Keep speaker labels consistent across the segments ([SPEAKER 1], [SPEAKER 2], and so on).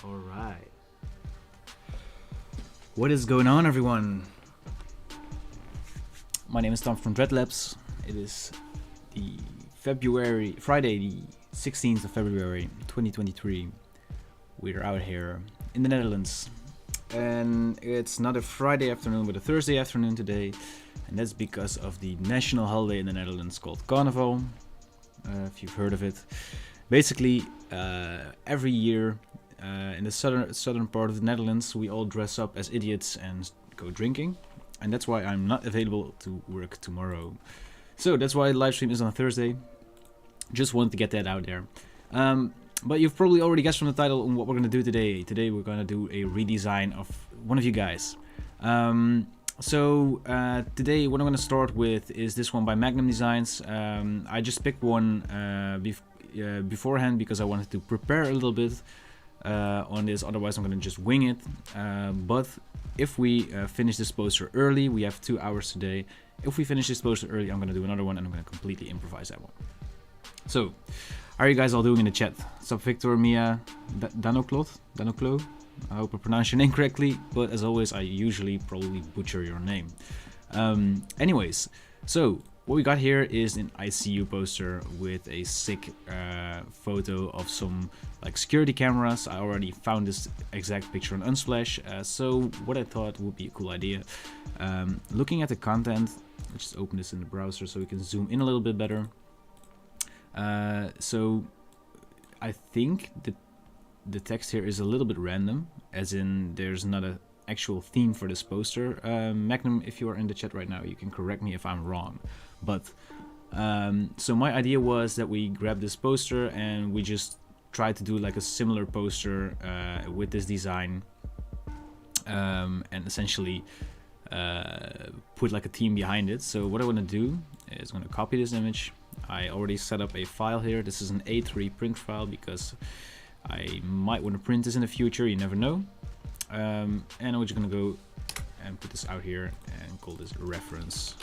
[SPEAKER 1] All right. What is going on, everyone? My name is Tom from Dreadlabs. It is the Friday, the 16th of February, 2023. We're out here in the Netherlands. And it's not a Friday afternoon, but a Thursday afternoon today. And that's because of the national holiday in the Netherlands called Carnival. If you've heard of it. Basically, every year in the southern part of the Netherlands, we all dress up as idiots and go drinking. And that's why I'm not available to work tomorrow. So that's why the live stream is on Thursday. Just wanted to get that out there. But you've probably already guessed from the title on what we're going to do today. Today we're going to do a redesign of one of you guys. So today what I'm going to start with is this one by Magnum Designs. I just picked one beforehand because I wanted to prepare a little bit on this. Otherwise I'm going to just wing it. But if we finish this poster early, we have 2 hours today. If we finish this poster early, I'm going to do another one and I'm going to completely improvise that one. So, how are you guys all doing in the chat? What's up, Victor, Mia, Danoklo? I hope I pronounced your name correctly, but as always, I usually probably butcher your name. Anyways, so what we got here is an ICU poster with a sick photo of some like security cameras. I already found this exact picture on Unsplash, so what I thought would be a cool idea. Looking at the content, let's just open this in the browser so we can zoom in a little bit better. So I think the text here is a little bit random, as in there's not an actual theme for this poster. Magnum, if you are in the chat right now, you can correct me if I'm wrong. But so my idea was that we grab this poster and we just try to do like a similar poster with this design, and essentially put like a theme behind it. So what I want to do is I'm going to copy this image. I already set up a file here. This is an A3 print file because I might want to print this in the future, you never know. And I'm just going to go and put this out here and call this reference.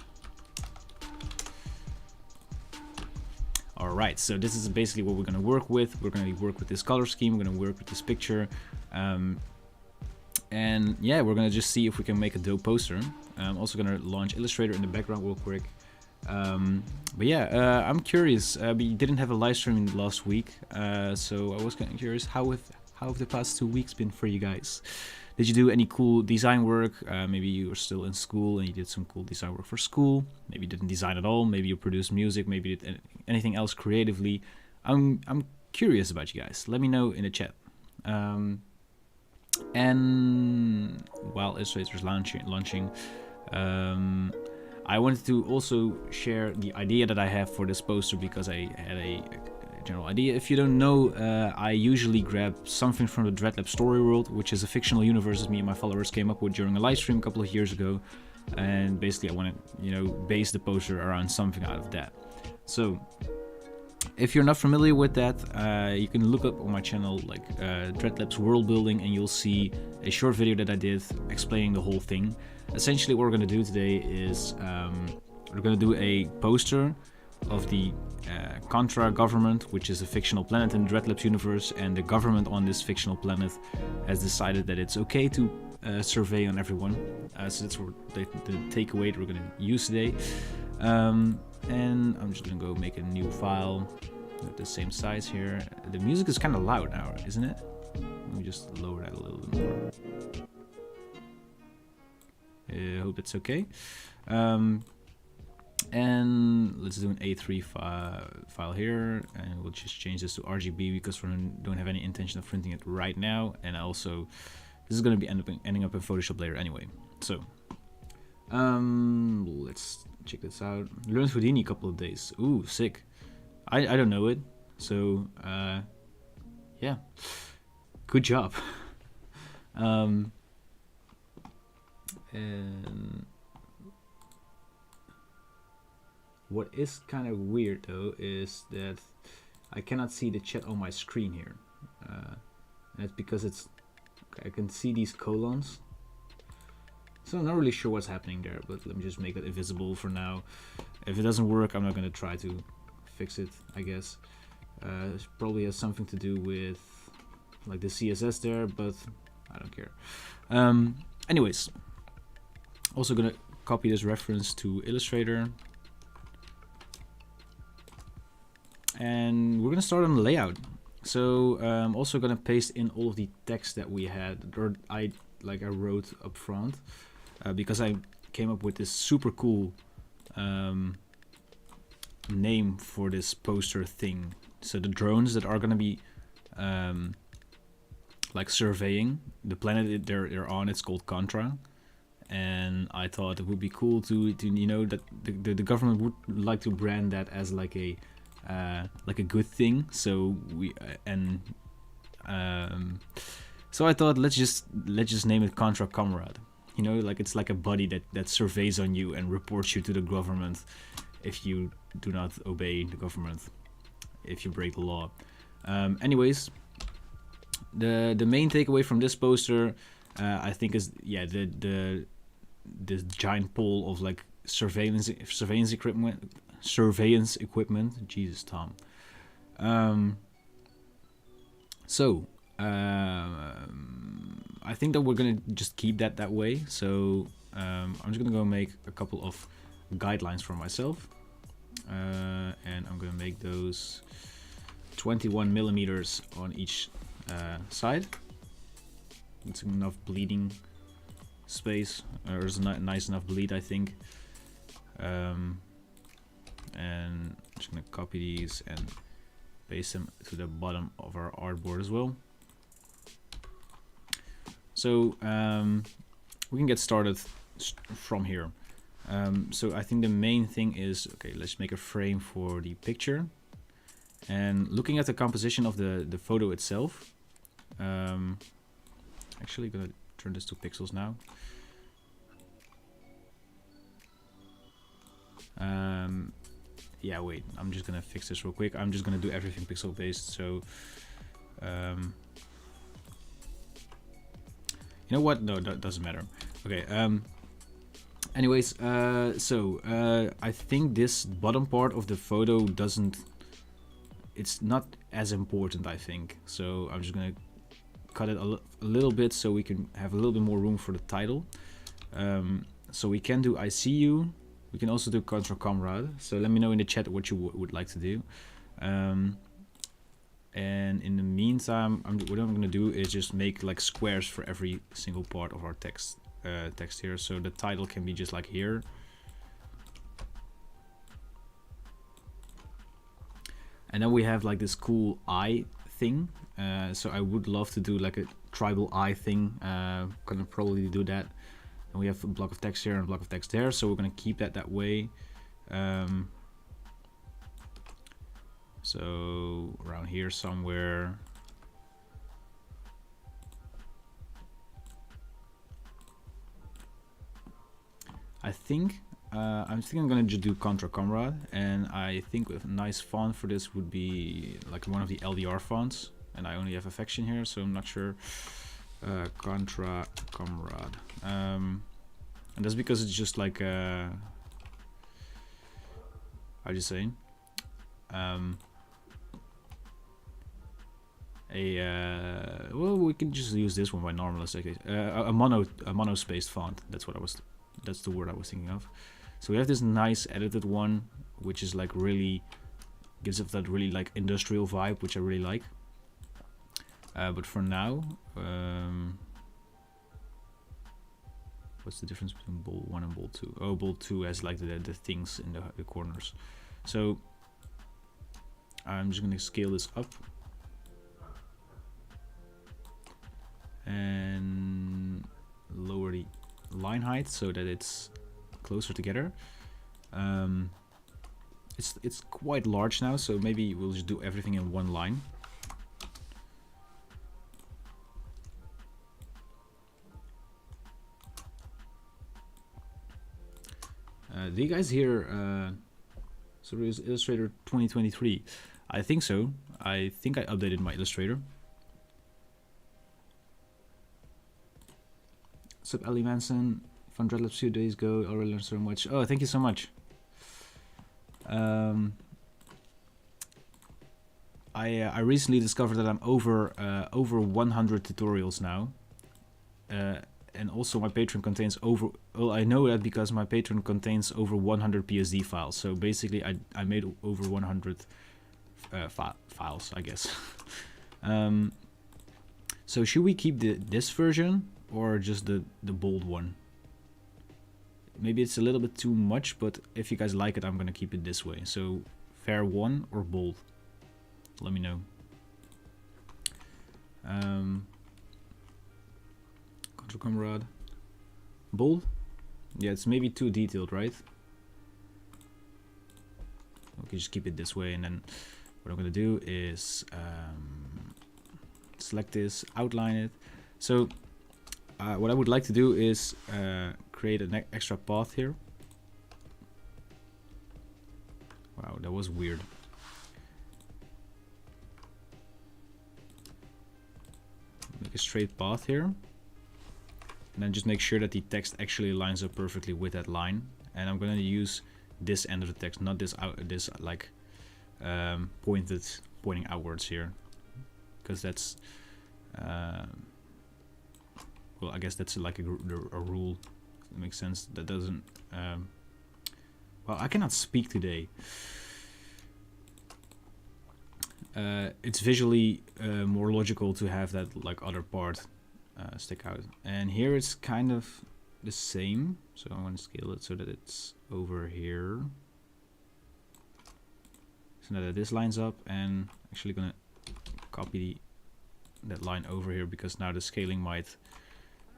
[SPEAKER 1] Alright, so this is basically what we're going to work with. We're going to work with this color scheme, we're going to work with this picture. And yeah, we're going to just see if we can make a dope poster. I'm also going to launch Illustrator in the background real quick. But yeah, I'm curious. We didn't have a live stream last week, so I was kind of curious how have the past 2 weeks been for you guys? Did you do any cool design work? Maybe you were still in school and you did some cool design work for school. Maybe you didn't design at all. Maybe you produced music. Maybe you did anything else creatively. I'm curious about you guys. Let me know in the chat. And while Illustrator is launching. I wanted to also share the idea that I have for this poster because I had a general idea. If you don't know, I usually grab something from the Dreadlabs story world, which is a fictional universe that me and my followers came up with during a live stream a couple of years ago. And basically I want to, base the poster around something out of that. So if you're not familiar with that, you can look up on my channel like Dreadlabs world building and you'll see a short video that I did explaining the whole thing. Essentially what we're going to do today is we're going to do a poster of the Contra government, which is a fictional planet in the Dreadlabs universe, and the government on this fictional planet has decided that it's okay to survey on everyone. So that's what the takeaway that we're going to use today. And I'm just going to go make a new file with the same size here. The music is kind of loud now, isn't it? Let me just lower that a little bit more. I hope it's okay. And let's do an A3 file here, and we'll just change this to RGB because we don't have any intention of printing it right now. And also, this is going to be ending up in Photoshop later anyway. So, let's check this out. Learned Houdini a couple of days. Ooh, sick. I don't know it, so yeah, good job. And what is kind of weird though is that I cannot see the chat on my screen here. That's because I can see these colons. So I'm not really sure what's happening there, but let me just make that invisible for now. If it doesn't work, I'm not going to try to fix it, I guess. It probably has something to do with like the CSS there, but I don't care. Anyways, also gonna copy this reference to Illustrator, and we're gonna start on the layout. So I'm also gonna paste in all of the text that we had, or I wrote up front, because I came up with this super cool name for this poster thing. So the drones that are gonna be like surveying the planet they're on, it's called Contra, and I thought it would be cool to you know, that the government would like to brand that as like a good thing. So we so I thought let's just name it Contra Comrade. You know, like it's like a buddy that surveys on you and reports you to the government if you do not obey the government, if you break the law. Anyways, the main takeaway from this poster, I think, is the giant pole of like surveillance equipment. Jesus, Tom. I think that we're gonna just keep that way. So I'm just gonna go make a couple of guidelines for myself, and I'm gonna make those 21 millimeters on each side. It's enough bleeding space, or it's a nice enough bleed, I think. And I'm just gonna copy these and paste them to the bottom of our artboard as well. So we can get started from here. So I think the main thing is, okay, let's make a frame for the picture. And looking at the composition of the photo itself, actually gonna turn this to pixels now. Yeah, wait, I'm just gonna fix this real quick. I'm just gonna do everything pixel based. So you know what? No, that doesn't matter. Okay. Anyways, I think this bottom part of the photo it's not as important, I think. So I'm just gonna cut it a little bit so we can have a little bit more room for the title. So we can do I see you. We can also do Contra Comrade. So let me know in the chat what you would like to do. And in the meantime, what I'm gonna do is just make like squares for every single part of our text here. So the title can be just like here. And then we have like this cool eye thing. So I would love to do like a tribal eye thing. Gonna probably do that. And we have a block of text here and a block of text there. So we're gonna keep that way. So around here somewhere. I think I'm gonna just do Contra Comrade, and I think a nice font for this would be like one of the LDR fonts, and I only have affection here, so I'm not sure. Contra Comrade, and that's because it's just like how do you say? Well, we can just use this one by normalist. Okay, a mono spaced font. That's the word I was thinking of. So we have this nice edited one, which is like really gives it that really like industrial vibe, which I really like. But for now, what's the difference between bold 1 and bold 2? Oh, bold 2 has like the things in the corners. So I'm just gonna scale this up and lower the line height so that it's closer together. It's quite large now, so maybe we'll just do everything in one line. Do you guys hear so there's Illustrator 2023? I think so. I think I updated my Illustrator. Sup, Ali Manson, from Dreadlabs 2 days ago, already learned so much. Oh, thank you so much. I recently discovered that I'm over 100 tutorials now, and also my Patreon contains over. Well, I know that because my Patreon contains over 100 PSD files. So basically, I made over 100 files, I guess. So should we keep this version or just the bold one? Maybe it's a little bit too much, but if you guys like it, I'm gonna keep it this way. So fair 1 or bold? Let me know. Control Comrade. Bold? Yeah, it's maybe too detailed, right? Okay, just keep it this way, and then what I'm gonna do is select this, outline it. So what I would like to do is create an extra path here. Wow, that was weird. Make a straight path here, and then just make sure that the text actually lines up perfectly with that line. And I'm going to use this end of the text, not this like pointing outwards here, because that's well, I guess that's like a rule. That makes sense. That doesn't. Well, I cannot speak today. It's visually more logical to have that like other part stick out, and here it's kind of the same. So I want to scale it so that it's over here, so that this lines up. And actually gonna copy that line over here because now the scaling might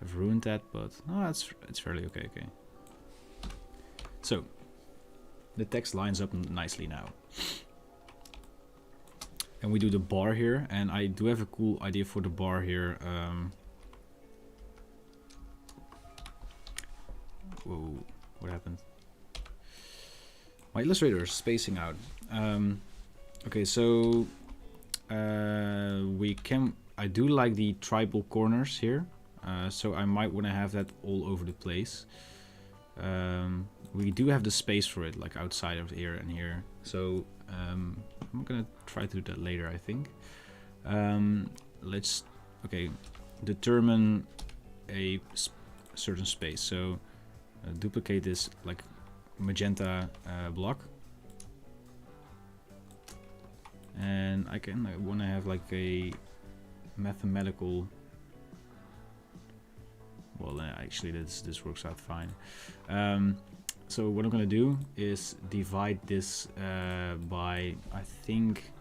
[SPEAKER 1] have ruined that, but no, it's fairly okay. Okay. So the text lines up nicely now. And we do the bar here, and I do have a cool idea for the bar here. Whoa, what happened? My Illustrator is spacing out. Okay, so I do like the tribal corners here, so I might want to have that all over the place. We do have the space for it, like outside of here and here. So I'm gonna try to do that later, I think. Let's determine a certain space. So duplicate this like magenta block, and I want to have like a mathematical. Well, actually, this works out fine. So what I'm gonna do is divide this by, I think,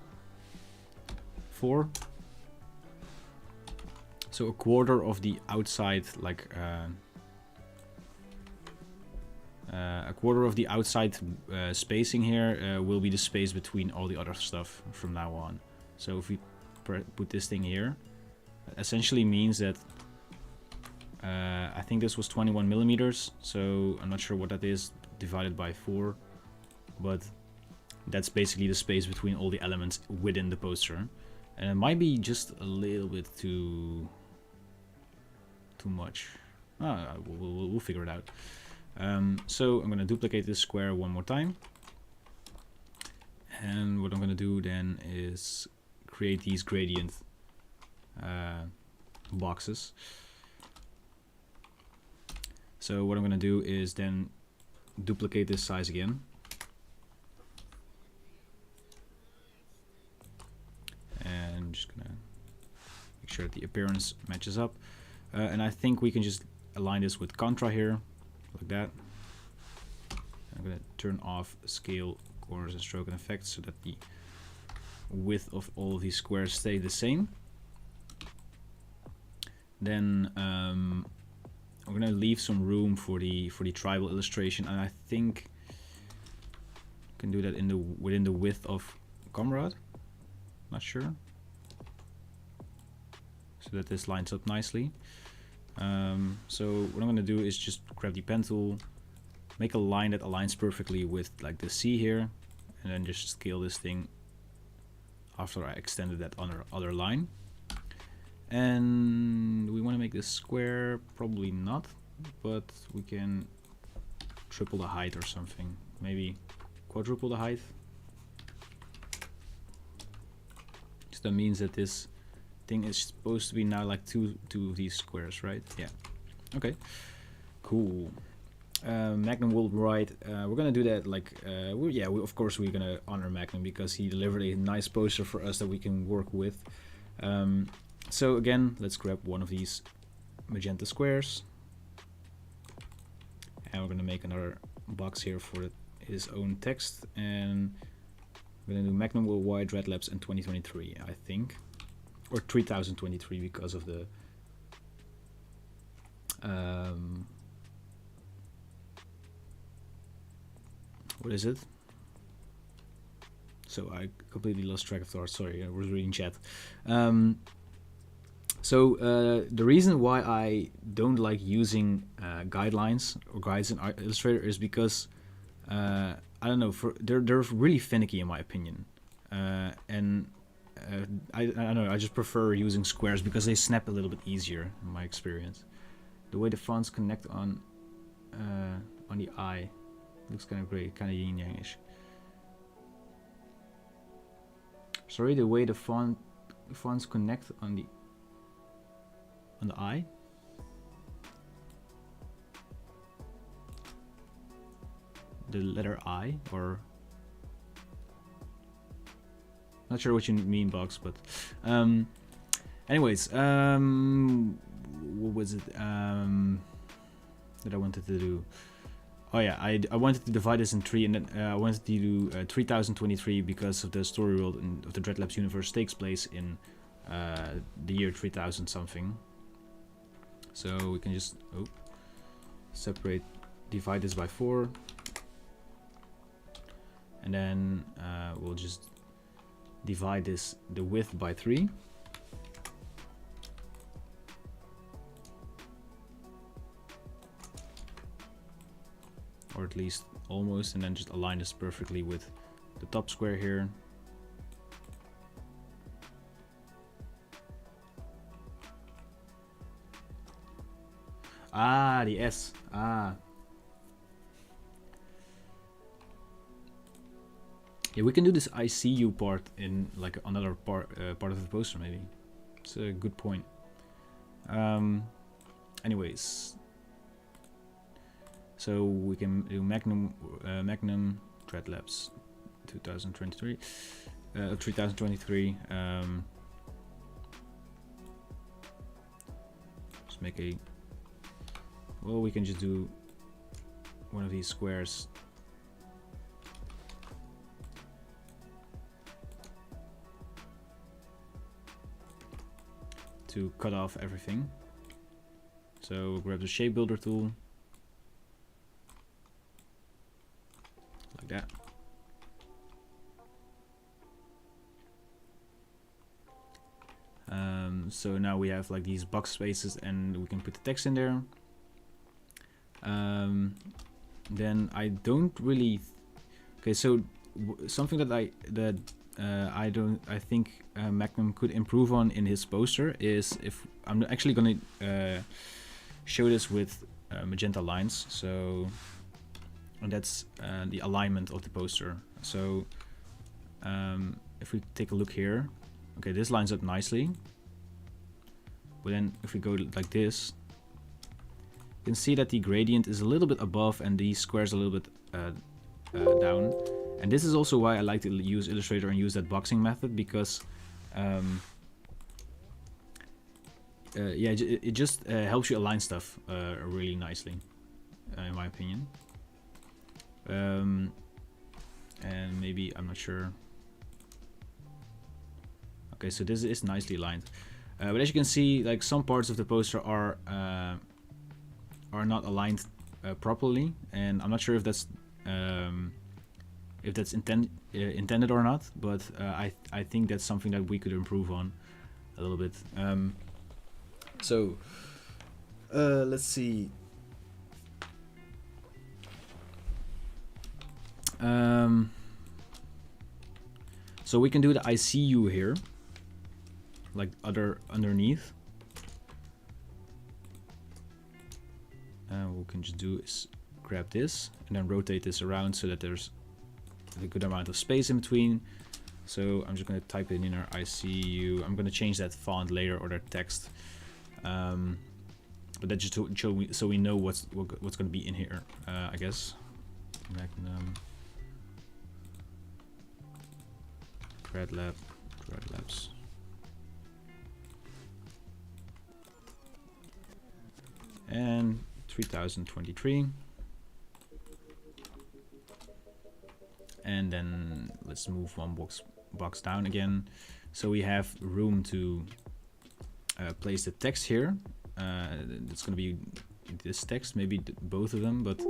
[SPEAKER 1] 4. So a quarter of the outside, like a quarter of the outside spacing here will be the space between all the other stuff from now on. So if we put this thing here, essentially means that I think this was 21 millimeters, so I'm not sure what that is divided by 4, but that's basically the space between all the elements within the poster. And it might be just a little bit too much. We'll figure it out. So I'm going to duplicate this square one more time, and what I'm going to do then is create these gradient boxes. So what I'm going to do is then duplicate this size again, and I'm just going to make sure that the appearance matches up, and I think we can just align this with Contra here, like that. I'm going to turn off scale, corners, and stroke and effects so that the width of all of these squares stay the same. Then I'm going to leave some room for the tribal illustration, and I think I can do that within the width of Comrade. Not sure. So that this lines up nicely. So what I'm going to do is just grab the pen tool, make a line that aligns perfectly with like the C here, and then just scale this thing after I extended that other line. And we want to make this square, probably not, but we can triple the height or something, maybe quadruple the height. that means that this thing is supposed to be now like two of these squares, right? Yeah. Okay. Cool. Magnum Worldwide. We're gonna do that like of course we're gonna honor Magnum because he delivered a nice poster for us that we can work with. So again, let's grab one of these magenta squares, and we're gonna make another box here for his own text, and we're gonna do Magnum Worldwide Dreadlabs in 2023, I think, or 3023 because of the what is it? So I completely lost track of thought. Sorry, I was reading chat. So the reason why I don't like using guidelines or guides in Illustrator is because I don't know, they're really finicky in my opinion, and I don't know. I just prefer using squares because they snap a little bit easier in my experience. The way the fonts connect on the eye looks kind of great, kind of yin-yang-ish. Sorry, the way the fonts connect on the eye. The letter I, or not sure what you mean, Box, but anyways, what was it that I wanted to do? Oh yeah, I wanted to divide this in three, and then I wanted to do 3023 because of the story world of the Dreadlabs universe takes place in the year 3000 something. So we can just divide this by 4, and then we'll just divide the width by 3. Or at least almost, and then just align this perfectly with the top square here. Ah, the S. Ah. Yeah, we can do this I see you part in like another part of the poster maybe. It's a good point. Anyways. So we can do Magnum Dreadlabs 2023, 3023. Just make a. Well, we can just do one of these squares. To cut off everything. So we'll grab the shape builder tool. Like that. So now we have like these box spaces and we can put the text in there. Then I don't really. Okay, so something that I think Magnum could improve on in his poster is if I'm actually gonna show this with magenta lines. So. And that's the alignment of the poster. So if we take a look here, okay, this lines up nicely. But then if we go like this, you can see that the gradient is a little bit above and the squares a little bit down. And this is also why I like to use Illustrator and use that boxing method, because it just helps you align stuff really nicely, in my opinion. And maybe, I'm not sure. Okay, so this is nicely aligned, but as you can see, like some parts of the poster are not aligned properly, and I'm not sure if that's intended or not, but I think that's something that we could improve on a little bit. So let's see. So we can do the I see you here, like underneath. What we can just do is grab this and then rotate this around so that there's a good amount of space in between. So I'm just going to type it in here. I see you. I'm going to change that font later or that text. But that just to show me, so we know what's going to be in here. I guess. Magnum. Dreadlabs. And 3023. And then let's move one box down again. So we have room to place the text here. It's going to be this text, maybe both of them, but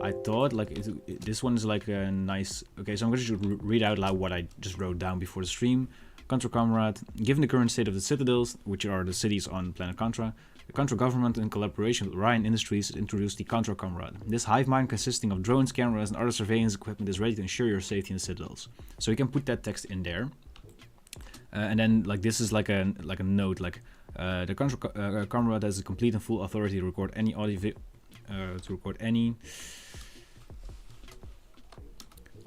[SPEAKER 1] I thought like this one is like a nice. Okay, so I'm going to read out loud what I just wrote down before the stream. Contra Comrade, given the current state of the citadels, which are the cities on planet Contra, the Contra government, in collaboration with Ryan Industries, introduced the Contra Comrade. This hive mind consisting of drones, cameras, and other surveillance equipment is ready to ensure your safety in the citadels. So you can put that text in there, and then like this is like a note, like the Contra Comrade has a complete and full authority to record any audio,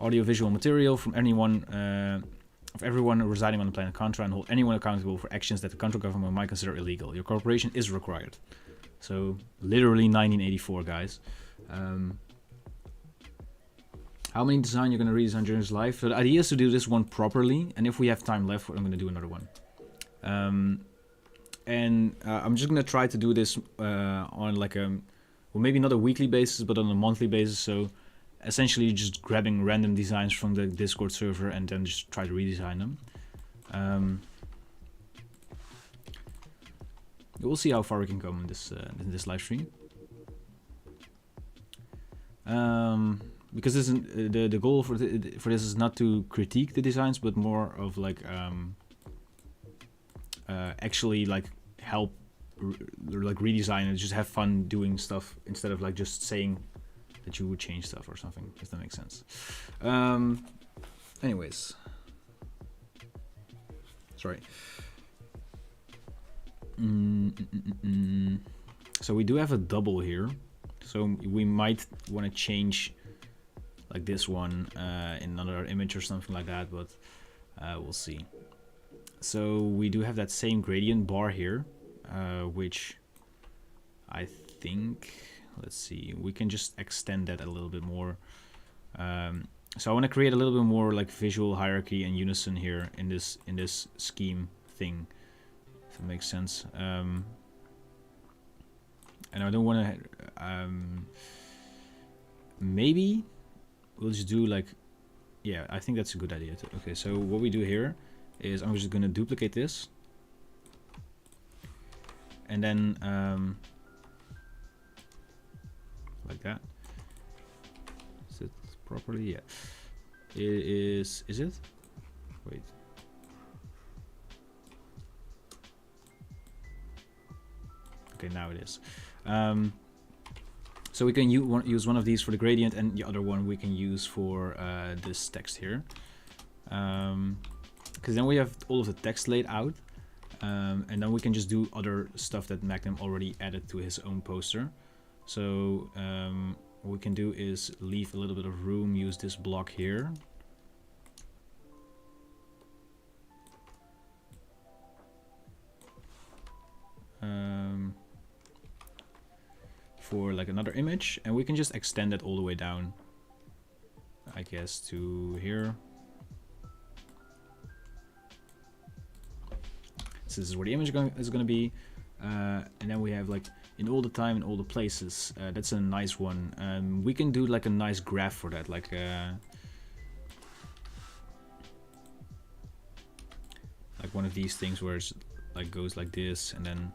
[SPEAKER 1] audio-visual material from anyone. Of everyone residing on the planet Contra, and hold anyone accountable for actions that the Contra government might consider illegal. Your cooperation is required. So literally 1984, guys. How many design you're going to redesign during his life? So the idea is to do this one properly, and if we have time left, I'm going to do another one. I'm just going to try to do this on like a, well, maybe not a weekly basis, but on a monthly basis. So essentially just grabbing random designs from the Discord server and then just try to redesign them. We'll see how far we can come in this live stream. Because this is, the goal for this is not to critique the designs, but more of like actually like help like redesign and just have fun doing stuff instead of like just saying that you would change stuff or something, if that makes sense. Anyways, sorry. So we do have a double here, so we might want to change like this one in another image or something like that, but we'll see. So we do have that same gradient bar here, which I think, let's see, we can just extend that a little bit more. So I want to create a little bit more like visual hierarchy and unison here in this scheme thing, if it makes sense. And I don't want to. Maybe we'll just do like, yeah, I think that's a good idea too. Okay, so what we do here is I'm just gonna duplicate this, and then like that. Is it properly? Yeah. It is. Is it? Wait. Okay, now it is. So we can use one of these for the gradient, and the other one we can use for this text here. Because then we have all of the text laid out, and then we can just do other stuff that Magnum already added to his own poster. So what we can do is leave a little bit of room, use this block here. For like another image, and we can just extend it all the way down, I guess, to here. So this is where the image is going to be, and then we have like in all the time in all the places. That's a nice one. We can do like a nice graph for that, like one of these things where it's like goes like this, and then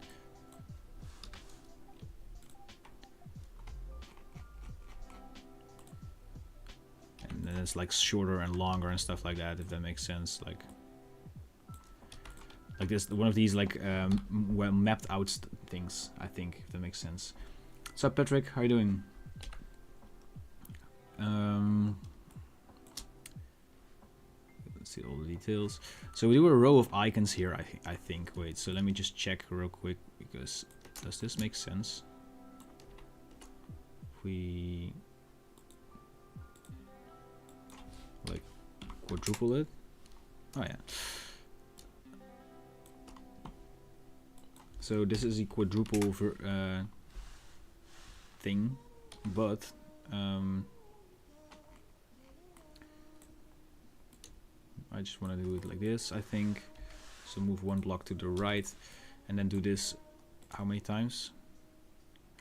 [SPEAKER 1] it's like shorter and longer and stuff like that, if that makes sense. Like this, one of these like well mapped out things, I think, if that makes sense. What's up, Patrick? How you doing? Let's see all the details. So we do a row of icons here, I think. Wait, so let me just check real quick, because does this make sense? If we like quadruple it. Oh yeah. So this is a quadruple thing, but I just want to do it like this, I think. So move one block to the right, and then do this. How many times?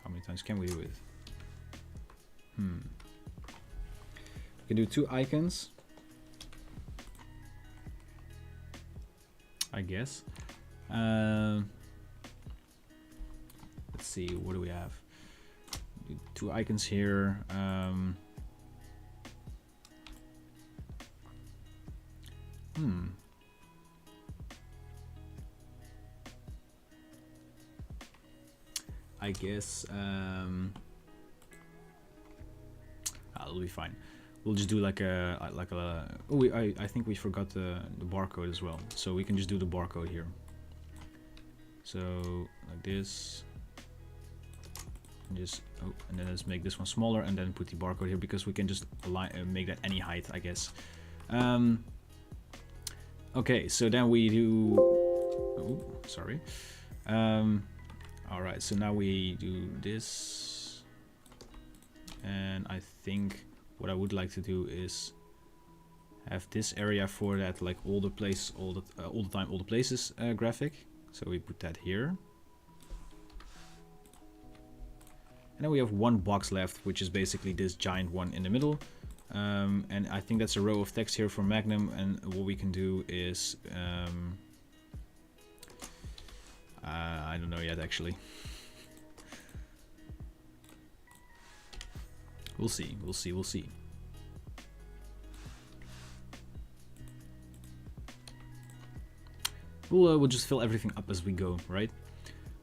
[SPEAKER 1] How many times can we do it? We can do 2 icons, I guess. Let's see, what do we have? Do 2 icons here. I guess it'll be fine. We'll just do like a oh, I think we forgot the barcode as well, so we can just do the barcode here. So like this, and just and then let's make this one smaller, and then put the barcode here, because we can just align, make that any height, I guess. Okay, so then we do. Oh, sorry. All right, so now we do this, and I think what I would like to do is have this area for that, like all the places graphic. So we put that here, and then we have one box left, which is basically this giant one in the middle. And I think that's a row of text here for Magnum, and what we can do is I don't know yet, actually. We'll see. We'll just fill everything up as we go, right?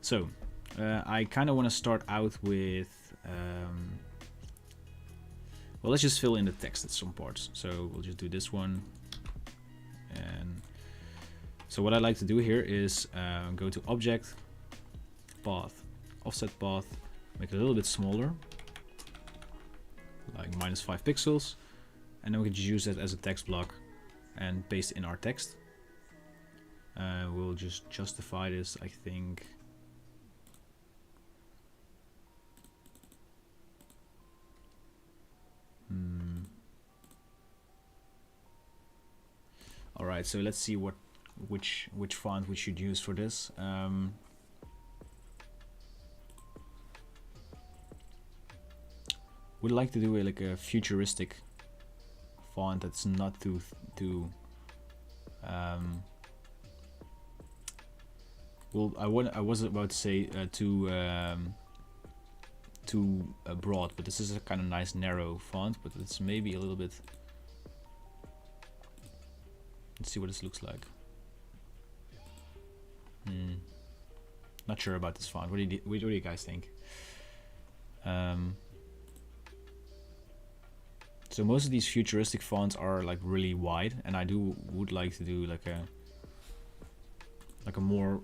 [SPEAKER 1] So I kind of want to start out with well, let's just fill in the text at some parts. So we'll just do this one. And so what I like to do here is go to Object, Path, Offset Path, make it a little bit smaller, like -5 pixels, and then we can just use that as a text block and paste in our text. We'll just justify this, I think. All right, so let's see which font we should use for this. Would like to do like a futuristic font that's not too well, I was about to say too broad, but this is a kind of nice narrow font, but it's maybe a little bit. Let's see what this looks like. Not sure about this font. What do you guys think? So most of these futuristic fonts are like really wide, and I would like to do like a more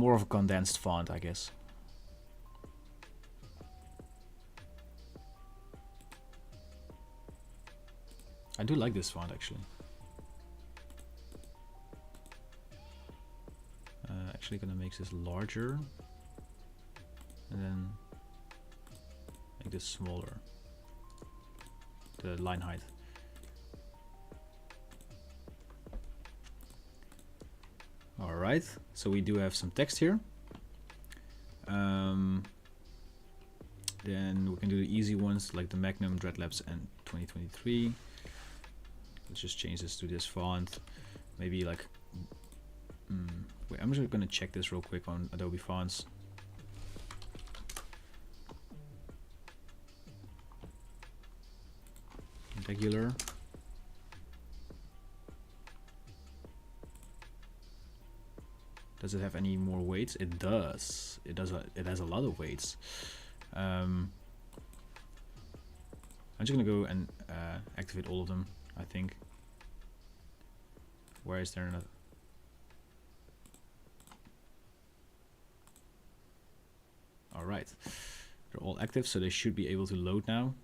[SPEAKER 1] of a condensed font, I guess. I do like this font, actually. Actually gonna make this larger and then make this smaller, the line height. All right, so we do have some text here. Then we can do the easy ones like the Magnum, Dreadlabs, and 2023. Let's just change this to this font. Maybe like, wait, I'm just gonna check this real quick on Adobe Fonts. Regular. Does it have any more weights? It does. It does. It has a lot of weights. I'm just gonna go and activate all of them, I think. Where is there another? All right, they're all active, so they should be able to load now.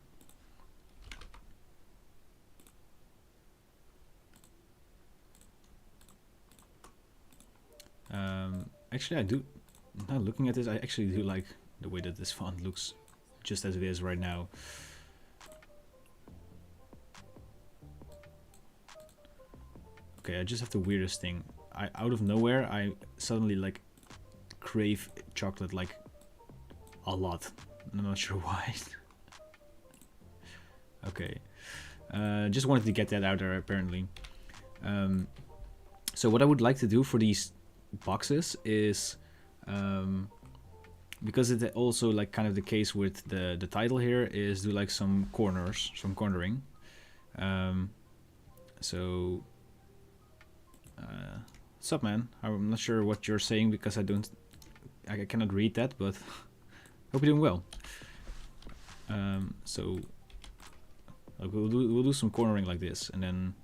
[SPEAKER 1] Actually, I do. Now looking at this, I actually do like the way that this font looks, just as it is right now. Okay, I just have the weirdest thing. Out of nowhere, I suddenly like crave chocolate like a lot. I'm not sure why. Okay, just wanted to get that out there apparently. So what I would like to do for these boxes is, because it's also like kind of the case with the title here, is do like some corners, some cornering. So what's up, man? I'm not sure what you're saying because I cannot read that, but hope you're doing well. So we'll do some cornering like this, and then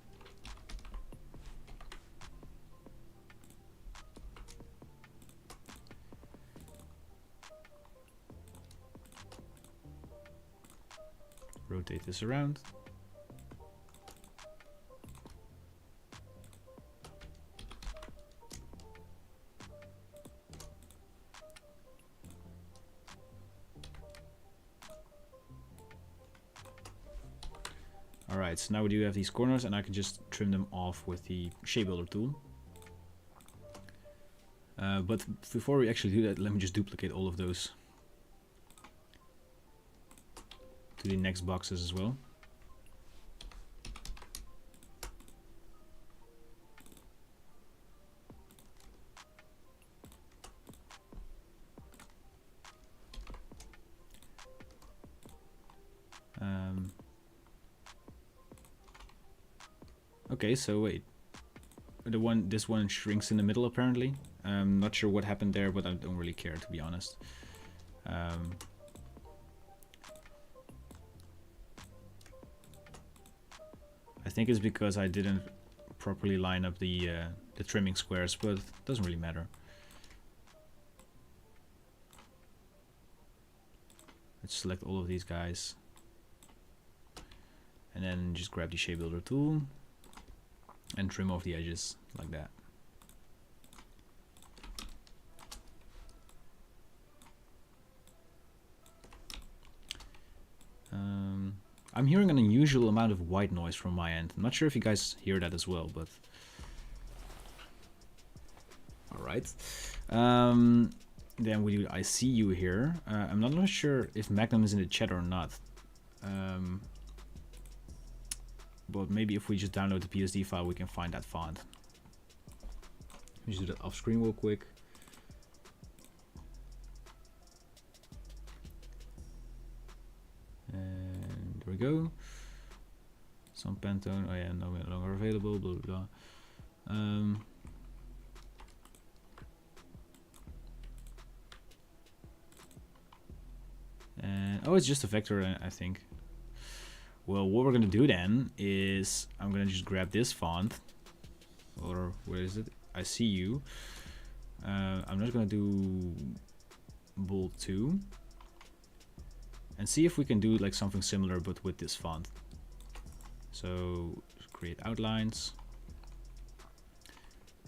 [SPEAKER 1] rotate this around. Alright, so now we do have these corners, and I can just trim them off with the shape builder tool. But before we actually do that, let me just duplicate all of those to the next boxes as well. Okay, so wait, this one shrinks in the middle apparently. I'm not sure what happened there, but I don't really care, to be honest. I think it's because I didn't properly line up the trimming squares, but it doesn't really matter. Let's select all of these guys, and then just grab the shape builder tool and trim off the edges like that. I'm hearing an unusual amount of white noise from my end. I'm not sure if you guys hear that as well, but alright. Then we do I see you here. I'm not sure if Magnum is in the chat or not. But maybe if we just download the PSD file, we can find that font. Just do that off screen real quick. And there we go. Some Pantone. Oh yeah, no longer available. Blah blah blah. And oh, it's just a vector, I think. Well, what we're gonna do then is I'm gonna just grab this font, or where is it? I see you. I'm just gonna do bold 2 and see if we can do like something similar but with this font. So create outlines,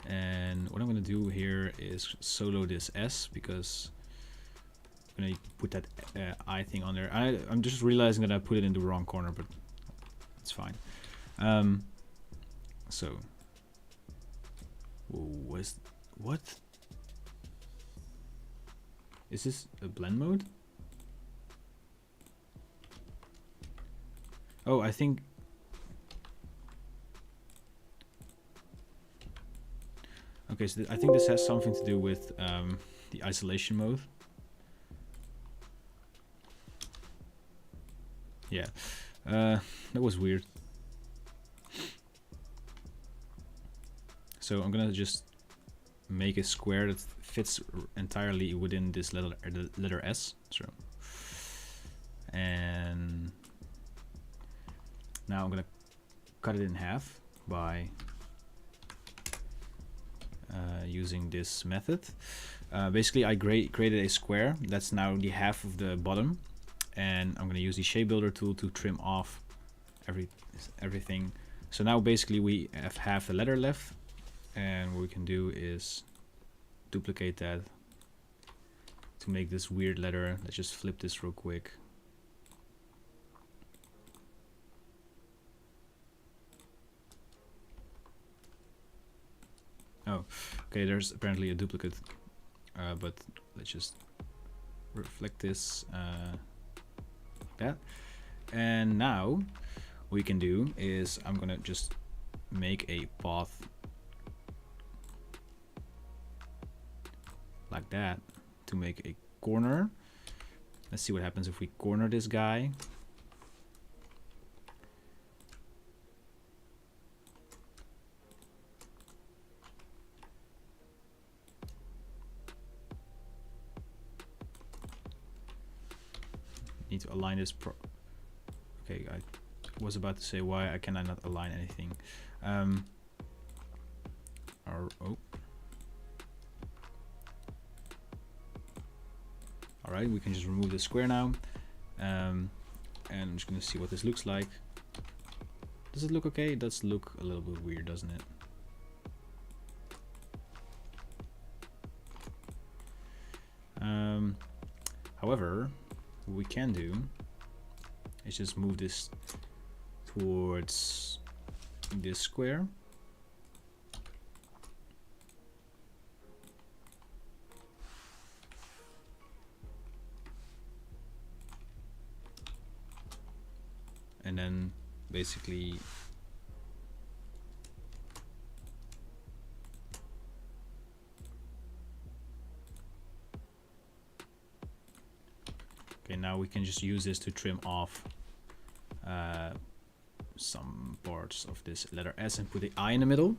[SPEAKER 1] and what I'm gonna do here is solo this S because I'm gonna put that I thing on there. I'm just realizing that I put it in the wrong corner, but it's fine. So what is this, a blend mode? Oh, I think okay, so I think this has something to do with the isolation mode. Yeah, that was weird. So I'm gonna just make a square that fits entirely within this letter S. So, and now I'm gonna cut it in half by using this method. Basically, I created a square that's now the half of the bottom, and I'm gonna use the shape builder tool to trim off everything. So now basically we have half the letter left, and what we can do is duplicate that to make this weird letter. Let's just flip this real quick. Oh, okay, there's apparently a duplicate, but let's just reflect this like that. And now what we can do is I'm gonna just make a path like that to make a corner. Let's see what happens if we corner this guy. Need to align this okay, I was about to say why I cannot not align anything. Alright, we can just remove the square now. And I'm just gonna see what this looks like. Does it look okay? It does look a little bit weird, doesn't it? However, what we can do is just move this towards this square. And then basically okay, now we can just use this to trim off some parts of this letter S and put the I in the middle.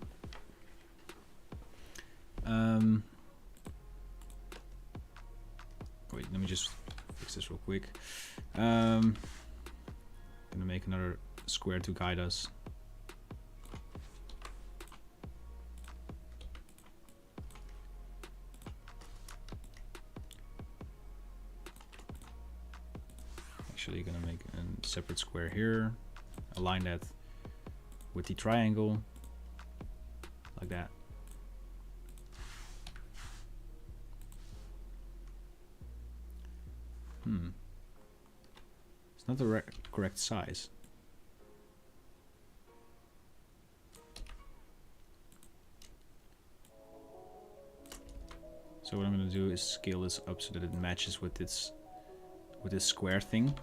[SPEAKER 1] Wait, let me just fix this real quick. Gonna make another square to guide us. Actually gonna make a separate square here, align that with the triangle like that. It's not the correct size. So what I'm gonna do is scale this up so that it matches with this square thing.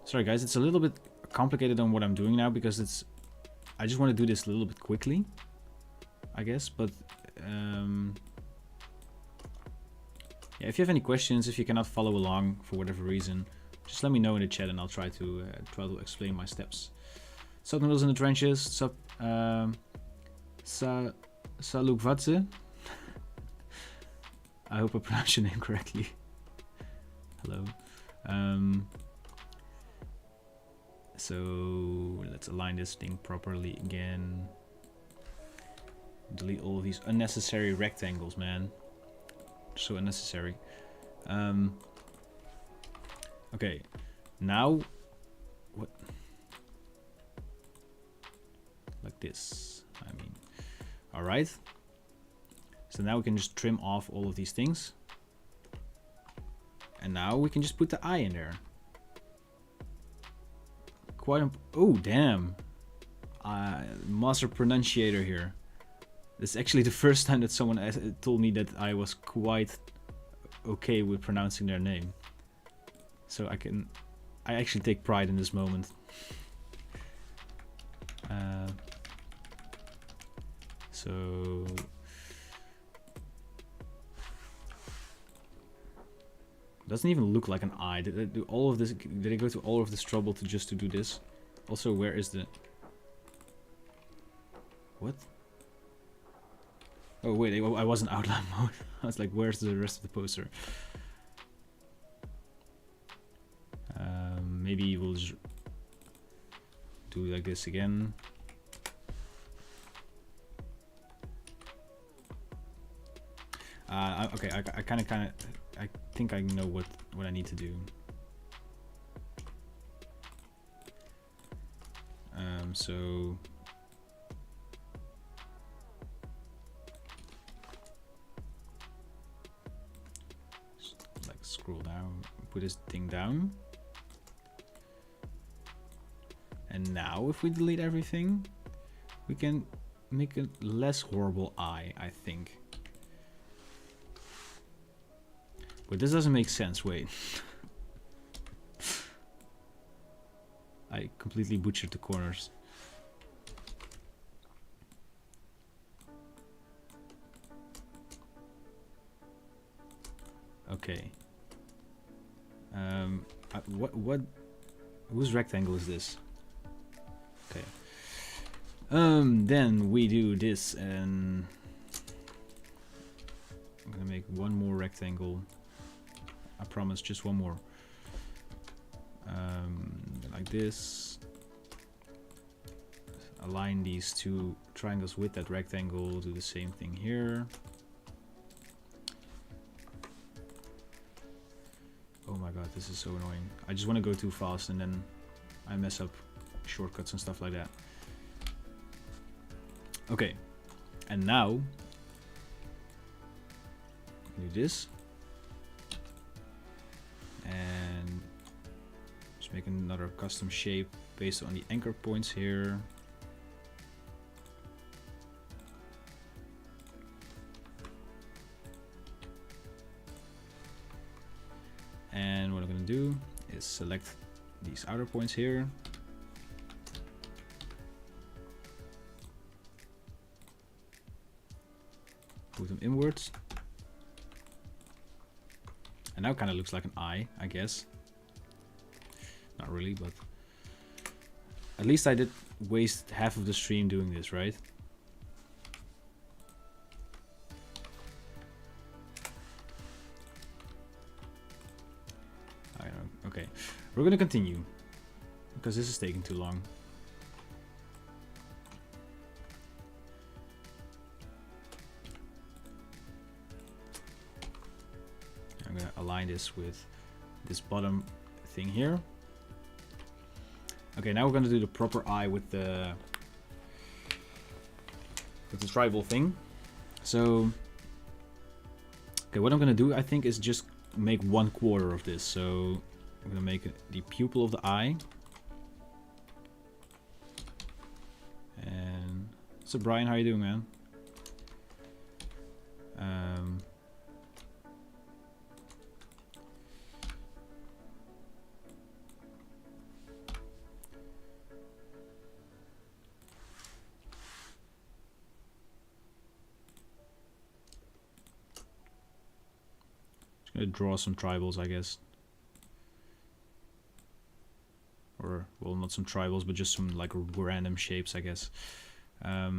[SPEAKER 1] Sorry guys, it's a little bit complicated on what I'm doing now because I just want to do this a little bit quickly, I guess, but yeah, if you have any questions, if you cannot follow along for whatever reason, just let me know in the chat and I'll try to explain my steps. Sup noodles in the trenches, sup Salukvatse. I hope I pronounced your name correctly. Hello. So let's align this thing properly again. Delete all of these unnecessary rectangles, man. So unnecessary. Okay, now what? Like this, I mean. All right. So now we can just trim off all of these things. And now we can just put the eye in there. Oh, damn. Master pronunciator here. This is actually the first time that someone told me that I was quite okay with pronouncing their name. So I actually take pride in this moment. So doesn't even look like an eye. Did I do all of this? Did I go to all of this trouble to do this? Also, where is the... What? Oh wait, I was in outline mode. I was like, where's the rest of the poster? Maybe we'll just do like this again. Okay, I think I know what I need to do. So scroll down, put this thing down. And now if we delete everything, we can make a less horrible eye, I think. But this doesn't make sense, wait. I completely butchered the corners. Okay. Whose rectangle is this? Okay. Then we do this, and I'm gonna make one more rectangle. I promise, just one more. Like this. Align these two triangles with that rectangle. Do the same thing here. Oh my god, this is so annoying. I just want to go too fast and then I mess up shortcuts and stuff like that. Okay, and now do this and just make another custom shape based on the anchor points here. And what I'm going to do is select these outer points here. Move them inwards. And now it kind of looks like an eye, I guess. Not really, but at least I did waste half of the stream doing this, right? I don't know. Okay, we're gonna continue because this is taking too long. I'm gonna align this with this bottom thing here. Okay, now we're gonna do the proper eye with the tribal thing. So, okay, what I'm gonna do, I think, is just make 1/4 of this. So I'm gonna make it the pupil of the eye. And so Brian, how you doing, man? Draw some tribals, I guess, or well, not some tribals, but just some like random shapes, I guess. I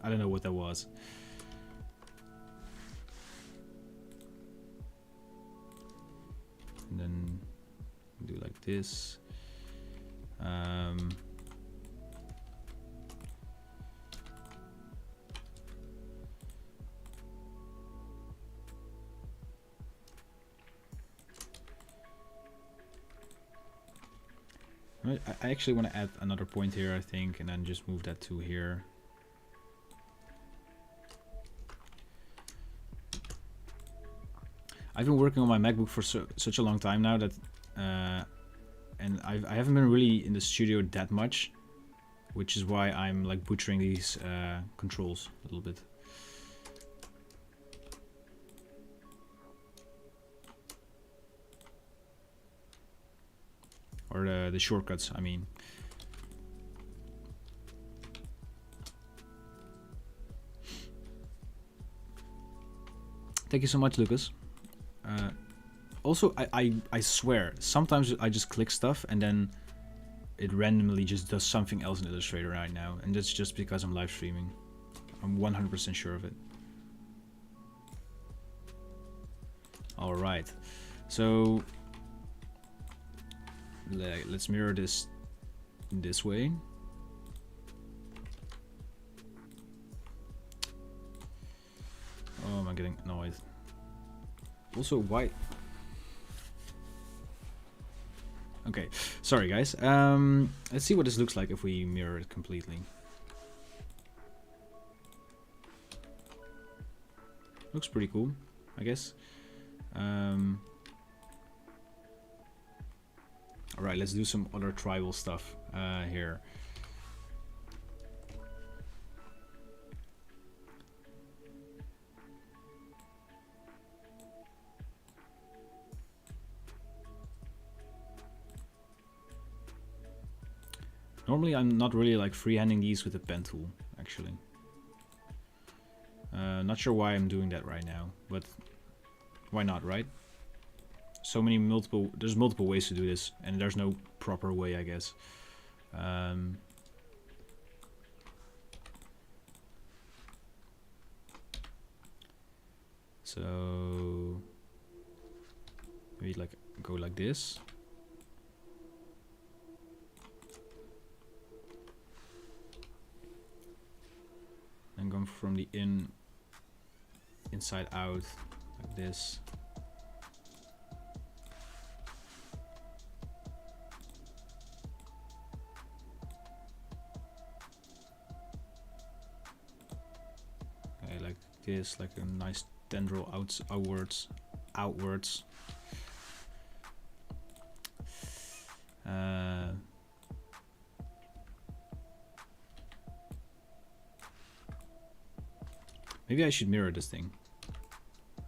[SPEAKER 1] don't know what that was. And then do like this. I actually want to add another point here, I think, and then just move that to here. I've been working on my MacBook for such a long time now that, and I haven't been really in the studio that much, which is why I'm like butchering these controls a little bit. Or the shortcuts, I mean. Thank you so much, Lucas. Also, I swear, sometimes I just click stuff and then it randomly just does something else in Illustrator right now. And that's just because I'm live streaming. I'm 100% sure of it. Alright, so let's mirror this way. Oh, I'm getting annoyed. Also, why? Okay, sorry guys. Let's see what this looks like if we mirror it completely. Looks pretty cool, I guess. Alright, let's do some other tribal stuff here. Normally I'm not really like freehanding these with a pen tool, actually. Not sure why I'm doing that right now, but why not, right? There's multiple ways to do this, and there's no proper way, I guess. So maybe like go like this. And going from the inside out like this. Okay, like this, like a nice tendril outwards. Maybe I should mirror this thing,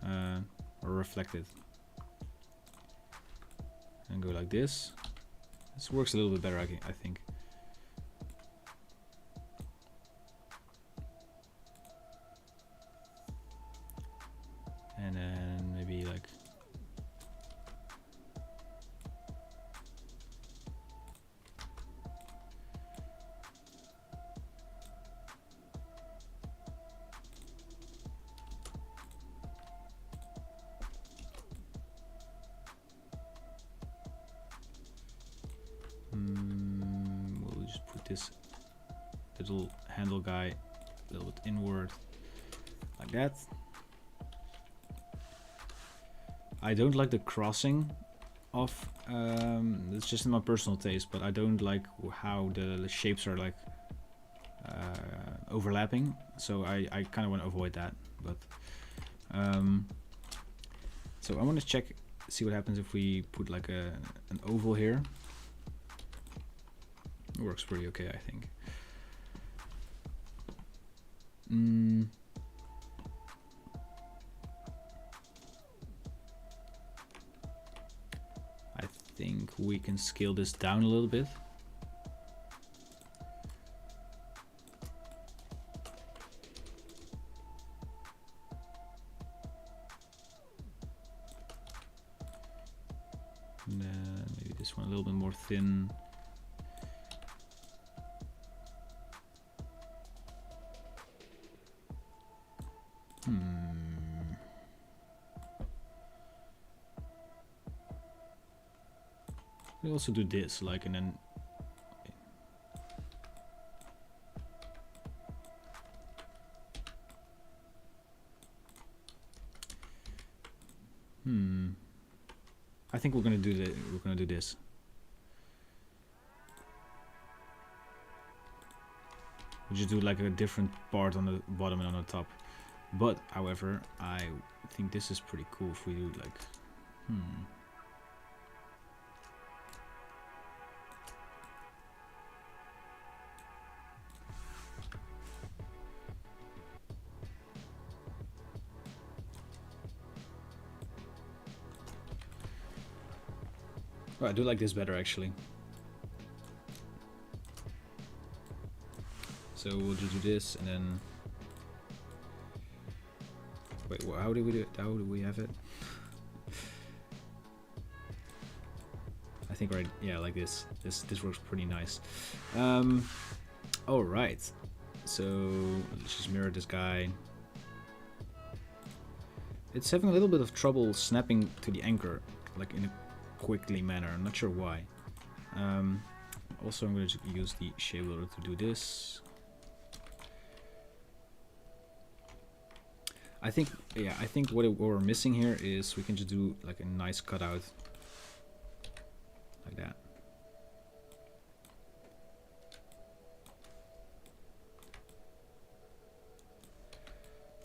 [SPEAKER 1] or reflect it, and go like this. This works a little bit better, I think. And then maybe like we'll just put this little handle guy a little bit inward like that. I don't like the crossing of, it's just my personal taste, but I don't like how the shapes are like overlapping, so I kind of want to avoid that. But so I want to see what happens if we put like an oval here. It works pretty okay, I think. I think we can scale this down a little bit. And then maybe this one a little bit more thin. We also do this, like, and then I think we're gonna do this. We just do like a different part on the bottom and on the top. But however, I think this is pretty cool if we do like oh, I do like this better actually. So we'll just do this and then wait, how do we do it? How do we have it? I think right, yeah, like this. This works pretty nice. All right, so let's just mirror this guy. It's having a little bit of trouble snapping to the anchor, like in a quickly manner. I'm not sure why. Also, I'm going to use the shape loader to do this. I think, yeah, I think what we're missing here is we can just do like a nice cutout like that.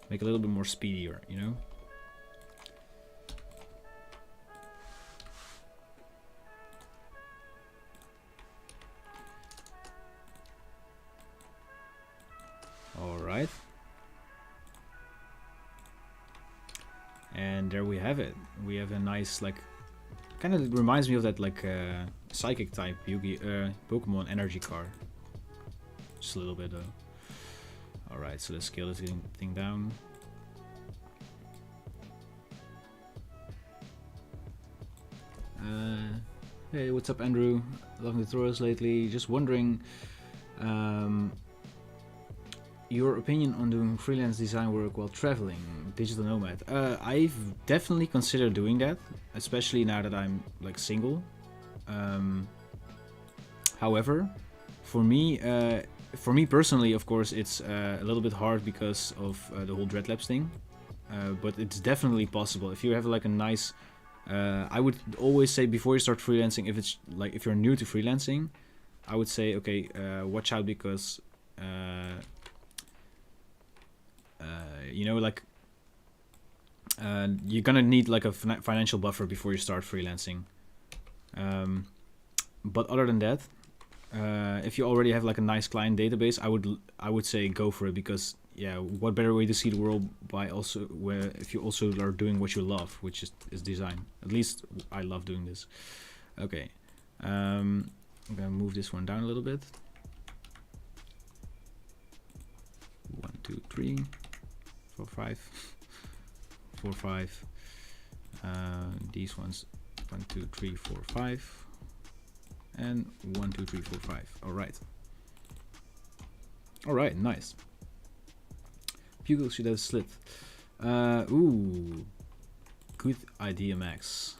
[SPEAKER 1] Make it a little bit more speedier, you know? All right. And there we have it. We have a nice, like, kind of reminds me of that, like, psychic type Pokemon energy card. Just a little bit, though. Alright, so let's scale this thing down. Hey, what's up, Andrew? Loving the throws lately. Just wondering, your opinion on doing freelance design work while traveling, digital nomad. I've definitely considered doing that, especially now that I'm like single. However, for me personally, of course, it's a little bit hard because of the whole Dreadlabs thing. But it's definitely possible if you have like a nice. I would always say before you start freelancing, if you're new to freelancing, I would say okay, watch out because. You know, like you're gonna need like a financial buffer before you start freelancing. But other than that, if you already have like a nice client database, I would say go for it because yeah, what better way to see the world by also if you also are doing what you love, which is design. At least I love doing this. Okay, I'm gonna move this one down a little bit. 1, 2, 3. 4, 5, 4, 5. These ones 1, 2, 3, 4, 5, and 1, 2, 3, 4, 5. All right, nice. Pupil should have slit. Ooh, good idea, Max.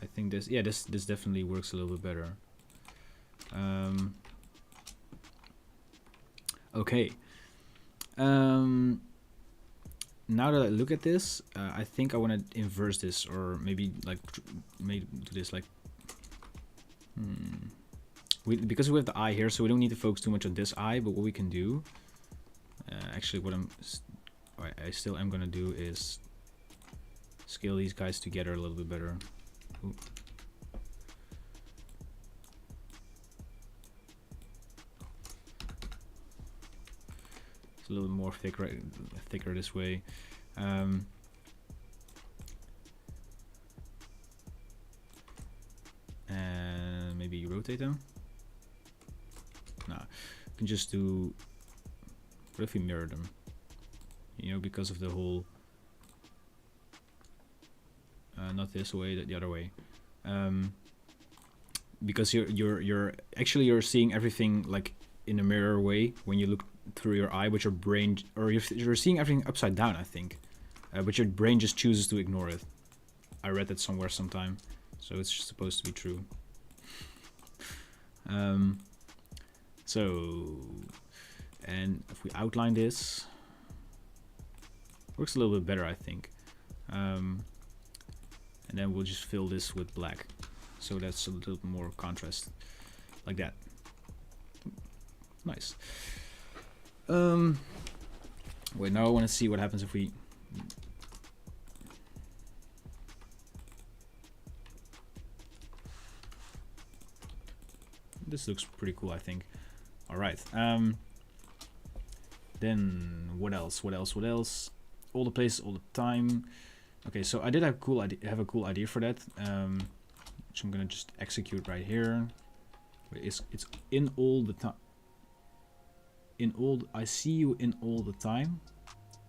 [SPEAKER 1] I think this definitely works a little bit better. Okay. Now that I look at this, I think I want to inverse this, or maybe like do this like. Because we have the eye here, so we don't need to focus too much on this eye. But what we can do, actually, what I still am gonna do is scale these guys together a little bit better. Ooh. It's a little more thicker this way. And maybe rotate them. No, you can just do. What if we mirror them? You know, because of the whole. Not this way, the other way. Because you're actually seeing everything like in a mirror way when you look through your eye, but your brain, or you're seeing everything upside down, I think. But your brain just chooses to ignore it. I read that somewhere sometime, so it's supposed to be true. And if we outline this, works a little bit better, I think. And then we'll just fill this with black, so that's a little more contrast, like that. Nice. Wait, now I want to see what happens if we. This looks pretty cool, I think. All right. Then what else? What else? All the places, all the time. Okay, so I did have a cool idea for that, which I'm gonna just execute right here. It's in all the time. I see you in all the time.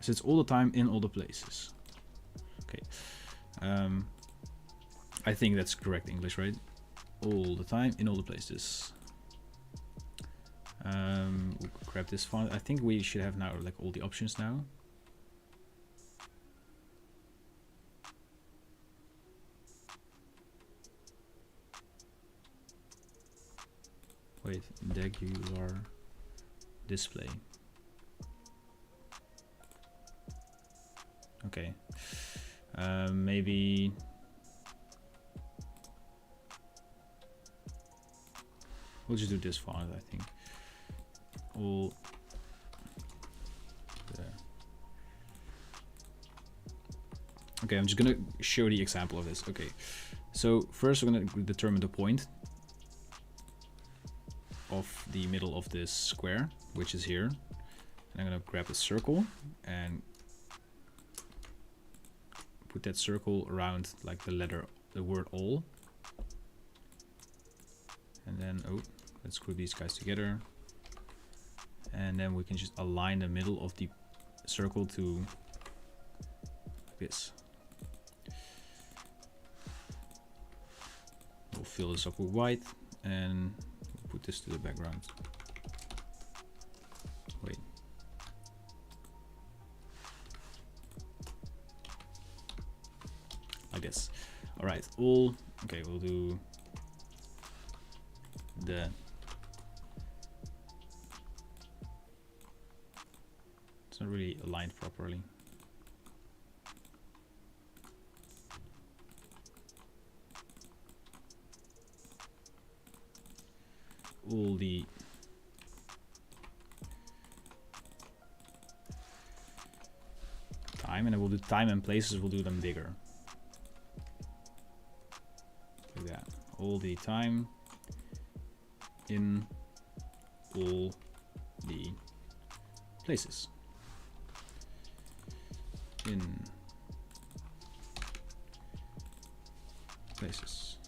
[SPEAKER 1] So it's all the time in all the places. Okay. I think that's correct English, right? All the time in all the places. We'll grab this font. I think we should have now like all the options now. Wait, degular display. Okay. Maybe we'll just do this font, I think. All there. Okay, I'm just gonna show the example of this. Okay, so first we're gonna determine the point of the middle of this square, which is here. And I'm gonna grab a circle and put that circle around like the word all. And then, oh, let's group these guys together. And then we can just align the middle of the circle to this. We'll fill this up with white and put this to the background. Wait. Like this. All right, all, okay, we'll do the it's not really aligned properly. All the time, and then we'll do time and places, we'll do them bigger. Like that. All the time in all the places. In places.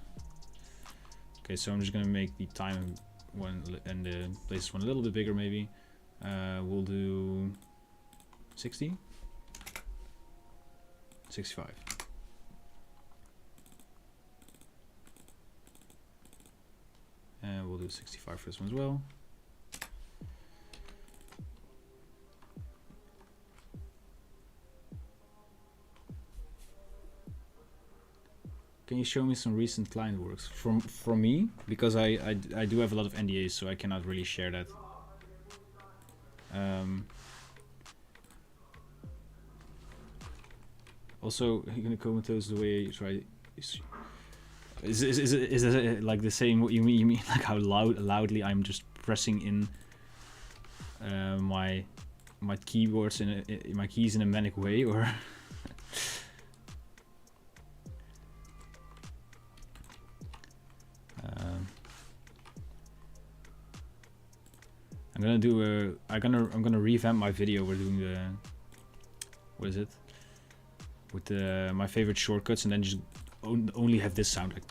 [SPEAKER 1] Okay, so I'm just gonna make the time one and the places one a little bit bigger, maybe. We'll do 60, 65. And we'll do 65 for this one as well. Can you show me some recent client works from me? Because I do have a lot of NDAs, so I cannot really share that. Also, you're gonna comment those the way you try. Is it like the same? What you mean? You mean like how loudly I'm just pressing in my keyboards in my keys in a manic way, or? I'm gonna do I'm gonna revamp my video. We're doing the, what is it? With my favorite shortcuts, and then just only have this sound like.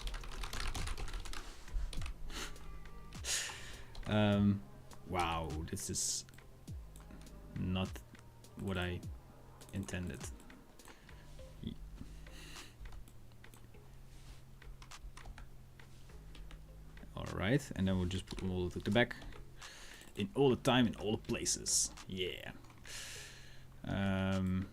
[SPEAKER 1] Wow, this is not what I intended. All right, and then we'll just put them all at the back. In all the time, in all the places. Yeah. And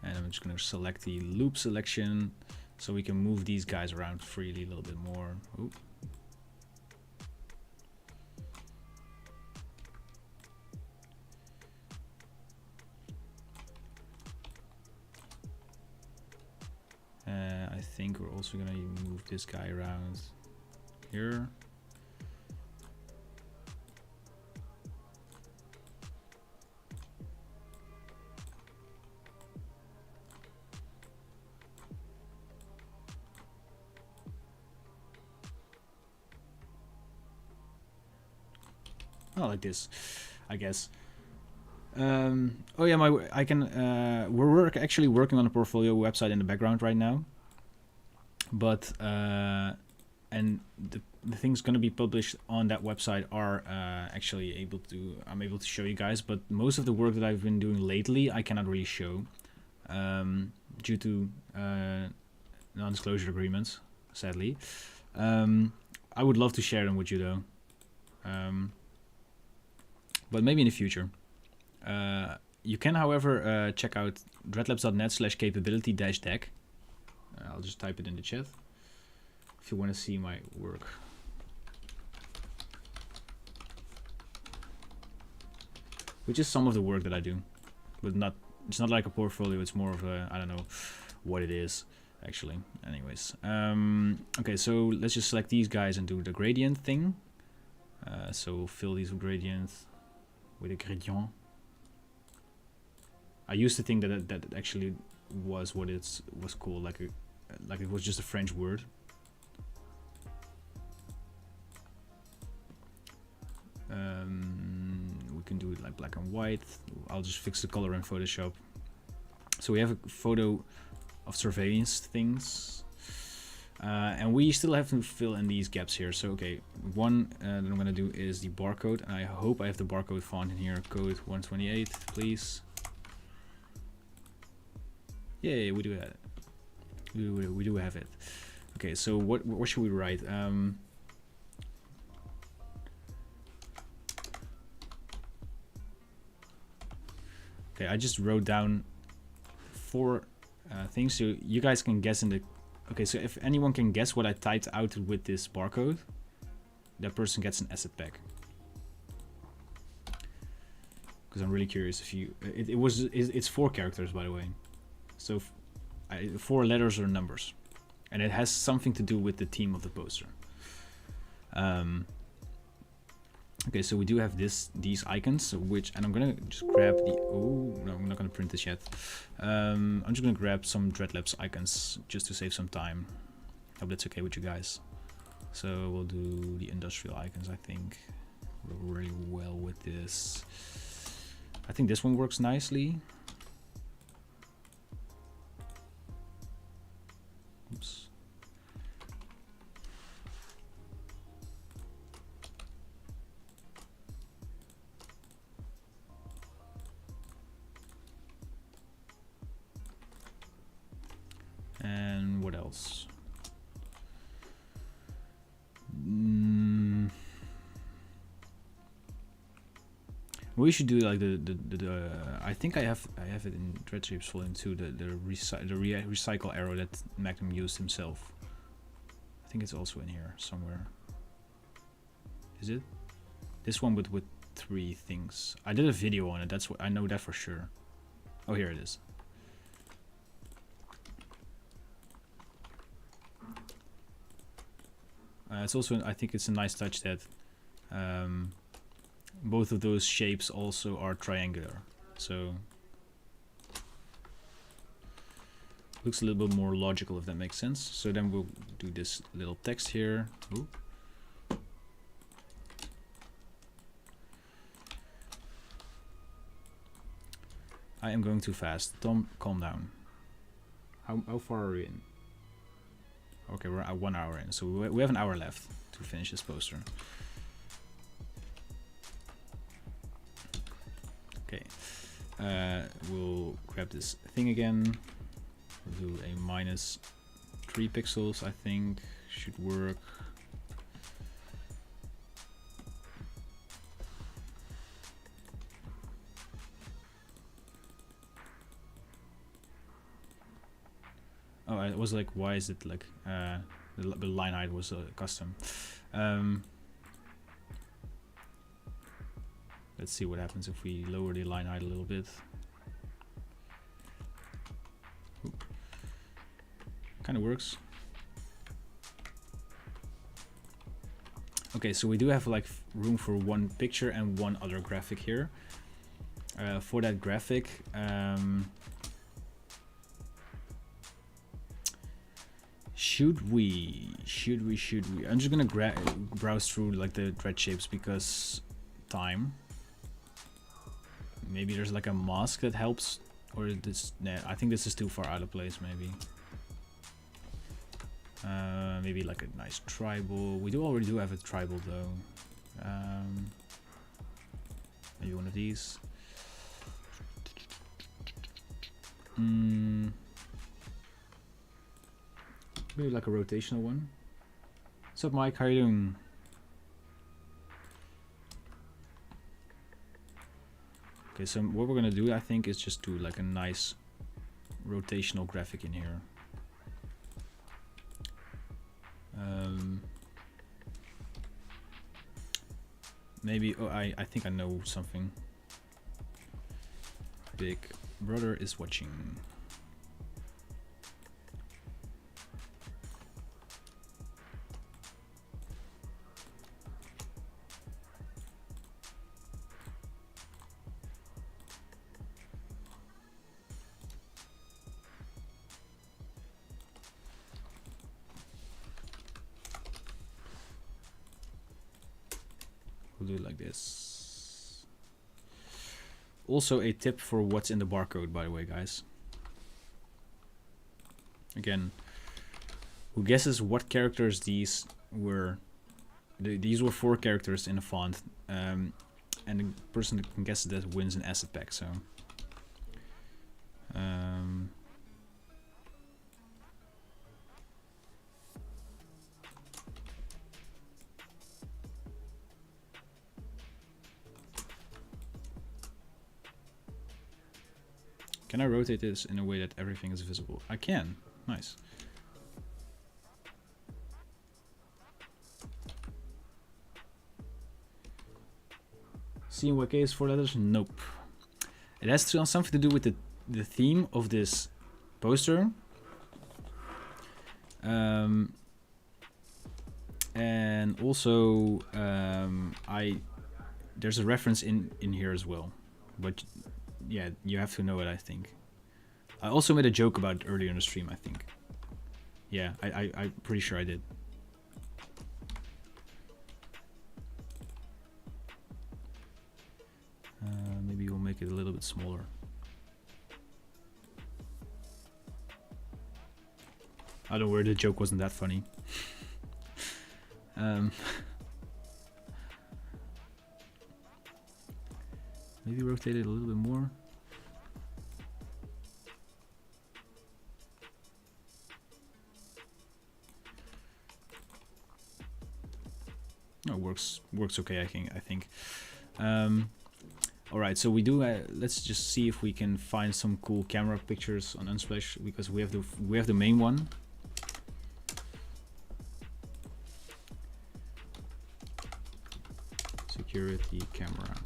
[SPEAKER 1] I'm just gonna select the loop selection so we can move these guys around freely a little bit more. Oop. I think we're also gonna move this guy around here. Oh, like this, I guess. Oh yeah, I can. We're actually working on a portfolio website in the background right now. But and the things going to be published on that website are actually I'm able to show you guys. But most of the work that I've been doing lately, I cannot really show due to non-disclosure agreements, sadly. I would love to share them with you though. But maybe in the future. You can, however, check out dreadlabs.net/capability-deck. I'll just type it in the chat if you want to see my work. Which is some of the work that I do, but it's not like a portfolio, it's more of a, I don't know what it is actually. Anyways, okay, so let's just select these guys and do the gradient thing. So fill these with gradients with a gradient. I used to think that that actually was what it was called, like it was just a French word. We can do it like black and white. I'll just fix the color in Photoshop. So we have a photo of surveillance things, and we still have to fill in these gaps here. So okay, one that I'm gonna do is the barcode, and I hope I have the barcode font in here, code 128, please. Yeah, we do have it. We do have it. Okay, so what should we write? Okay, I just wrote down 4 things, so you guys can guess in the... Okay, so if anyone can guess what I typed out with this barcode, that person gets an asset pack. Because I'm really curious if you... It's 4 characters, by the way. So 4 letters or numbers. And it has something to do with the theme of the poster. Okay, so we do have these icons, and I'm gonna just grab the... Oh, no, I'm not gonna print this yet. I'm just gonna grab some Dreadlabs icons just to save some time. Hope that's okay with you guys. So we'll do the industrial icons, I think. We're really well with this. I think this one works nicely. Oops. And what else? We should do like the I think I have it in Dreadshapes Volume 2, the recycle arrow that Magnum used himself. I think it's also in here somewhere. Is it? This one with 3 things. I did a video on it. That's what I know that for sure. Oh, here it is. It's also, I think it's a nice touch that both of those shapes also are triangular, so looks a little bit more logical, if that makes sense. So then we'll do this little text here. Ooh. I am going too fast. Tom, calm down. How far are we in? Okay, we're at 1 hour in, so we have an hour left to finish this poster. Okay, we'll grab this thing again. We'll do a -3 pixels, I think, should work. Oh, it was like, why is it like the line height was custom? Let's see what happens if we lower the line height a little bit. Kind of works. Okay, so we do have like room for 1 picture and 1 other graphic here. For that graphic, should we? I'm just gonna browse through like the dread shapes because time. Maybe there's like a mask that helps, or this. Nah, I think this is too far out of place. Maybe. Maybe like a nice tribal. We already do have a tribal though. Maybe one of these. Maybe like a rotational one. What's up, Mike? How are you doing? Okay, so what we're gonna do, I think, is just do like a nice rotational graphic in here. maybe, oh, I think I know something. Big Brother is watching. We'll do it like this. Also a tip for what's in the barcode, by the way, guys. Again, who guesses what characters these were? These were 4 characters in a font, and the person that can guess that wins an asset pack. So, can I rotate this in a way that everything is visible? I can. Nice. CMYK is 4 letters? Nope. It has something to do with the theme of this poster. And also there's a reference in here as well. But yeah, you have to know it, I think. I also made a joke about it earlier in the stream, I think. Yeah, I'm pretty sure I did. Maybe we'll make it a little bit smaller. I don't know where the joke wasn't that funny. Maybe rotate it a little bit more. No, works okay. I think. All right, so we do. Let's just see if we can find some cool camera pictures on Unsplash, because we have the main one. Security camera.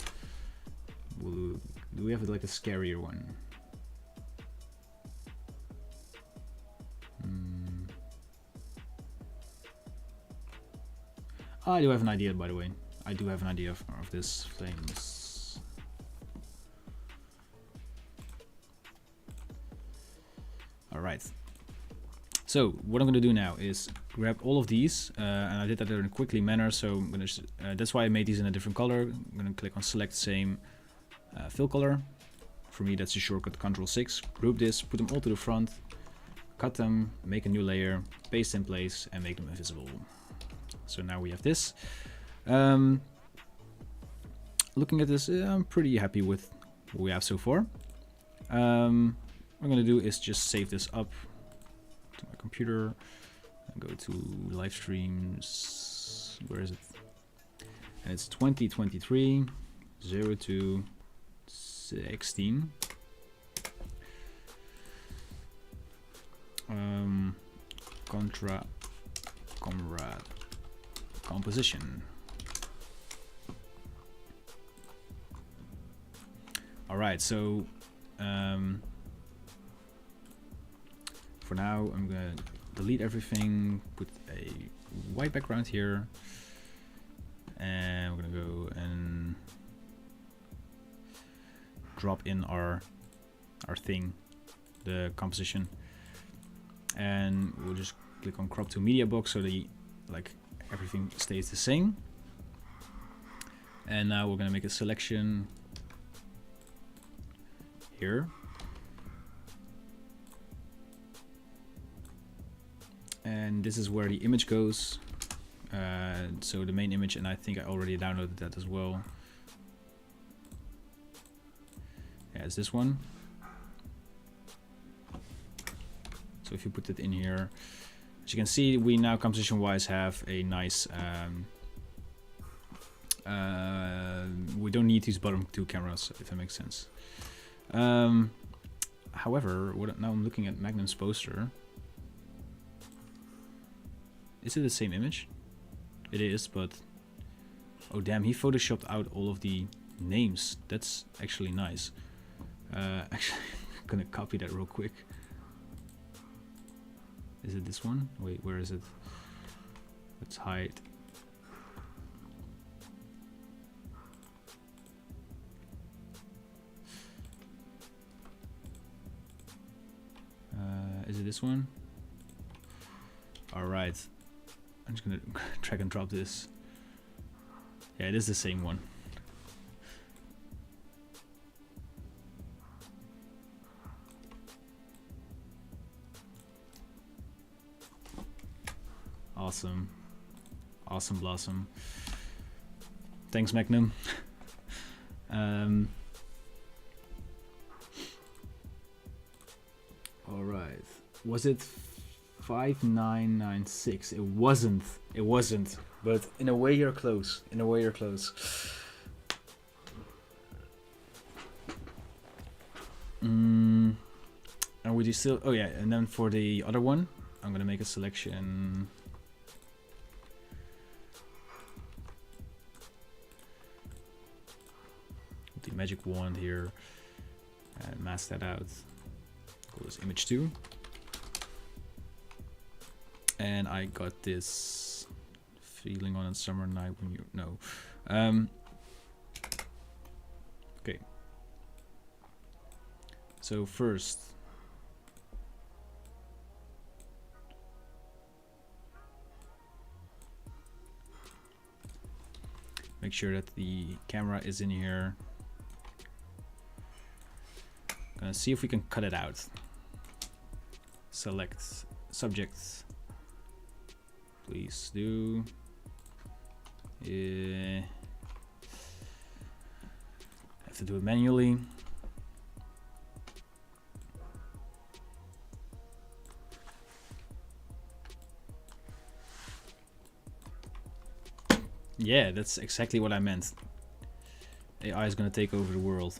[SPEAKER 1] Do we have like a scarier one? I do have an idea, by the way. I do have an idea of this flames. All right. So what I'm going to do now is grab all of these, and I did that in a quickly manner. So I'm going to. That's why I made these in a different color. I'm going to click on select same fill color. For me, that's the shortcut Ctrl+6. Group this, put them all to the front, cut them, make a new layer, paste in place, and make them invisible. So now we have this. Looking at this, I'm pretty happy with what we have so far. What I'm gonna do is just save this up to my computer and go to live streams. Where is it? And it's 2023 02 16. Contra Comrade composition. All right, so for now I'm gonna delete everything, put a white background here, and we're gonna go and drop in our thing, the composition, and we'll just click on crop to media box so the everything stays the same. And now we're gonna make a selection here, and this is where the image goes. So the main image, and I think I already downloaded that as well. Yeah, it's this one. So if you put it in here, as you can see, we now composition wise have a nice we don't need these bottom two cameras, if that makes sense. However, now I'm looking at Magnum's poster. Is it the same image? It is, but Oh damn, he photoshopped out all of the names. That's actually nice. Actually, I'm gonna copy that real quick. Is it this one? Wait, where is it? Let's hide. Is it this one? Alright. I'm just gonna drag and drop this. Yeah, it is the same one. Awesome. Awesome Blossom. Thanks, Magnum. Alright. Was it 5996? It wasn't. It wasn't. But in a way you're close. In a way you're close. And would you still... Oh yeah, and then for the other one, I'm gonna make a selection. The magic wand here. And mask that out. Call this image 2. And I got this feeling on a summer night when you know. Okay. So first, make sure that the camera is in here. Gonna see if we can cut it out. Select subject. Please do. Yeah. Have to do it manually. Yeah, that's exactly what I meant. AI is gonna take over the world.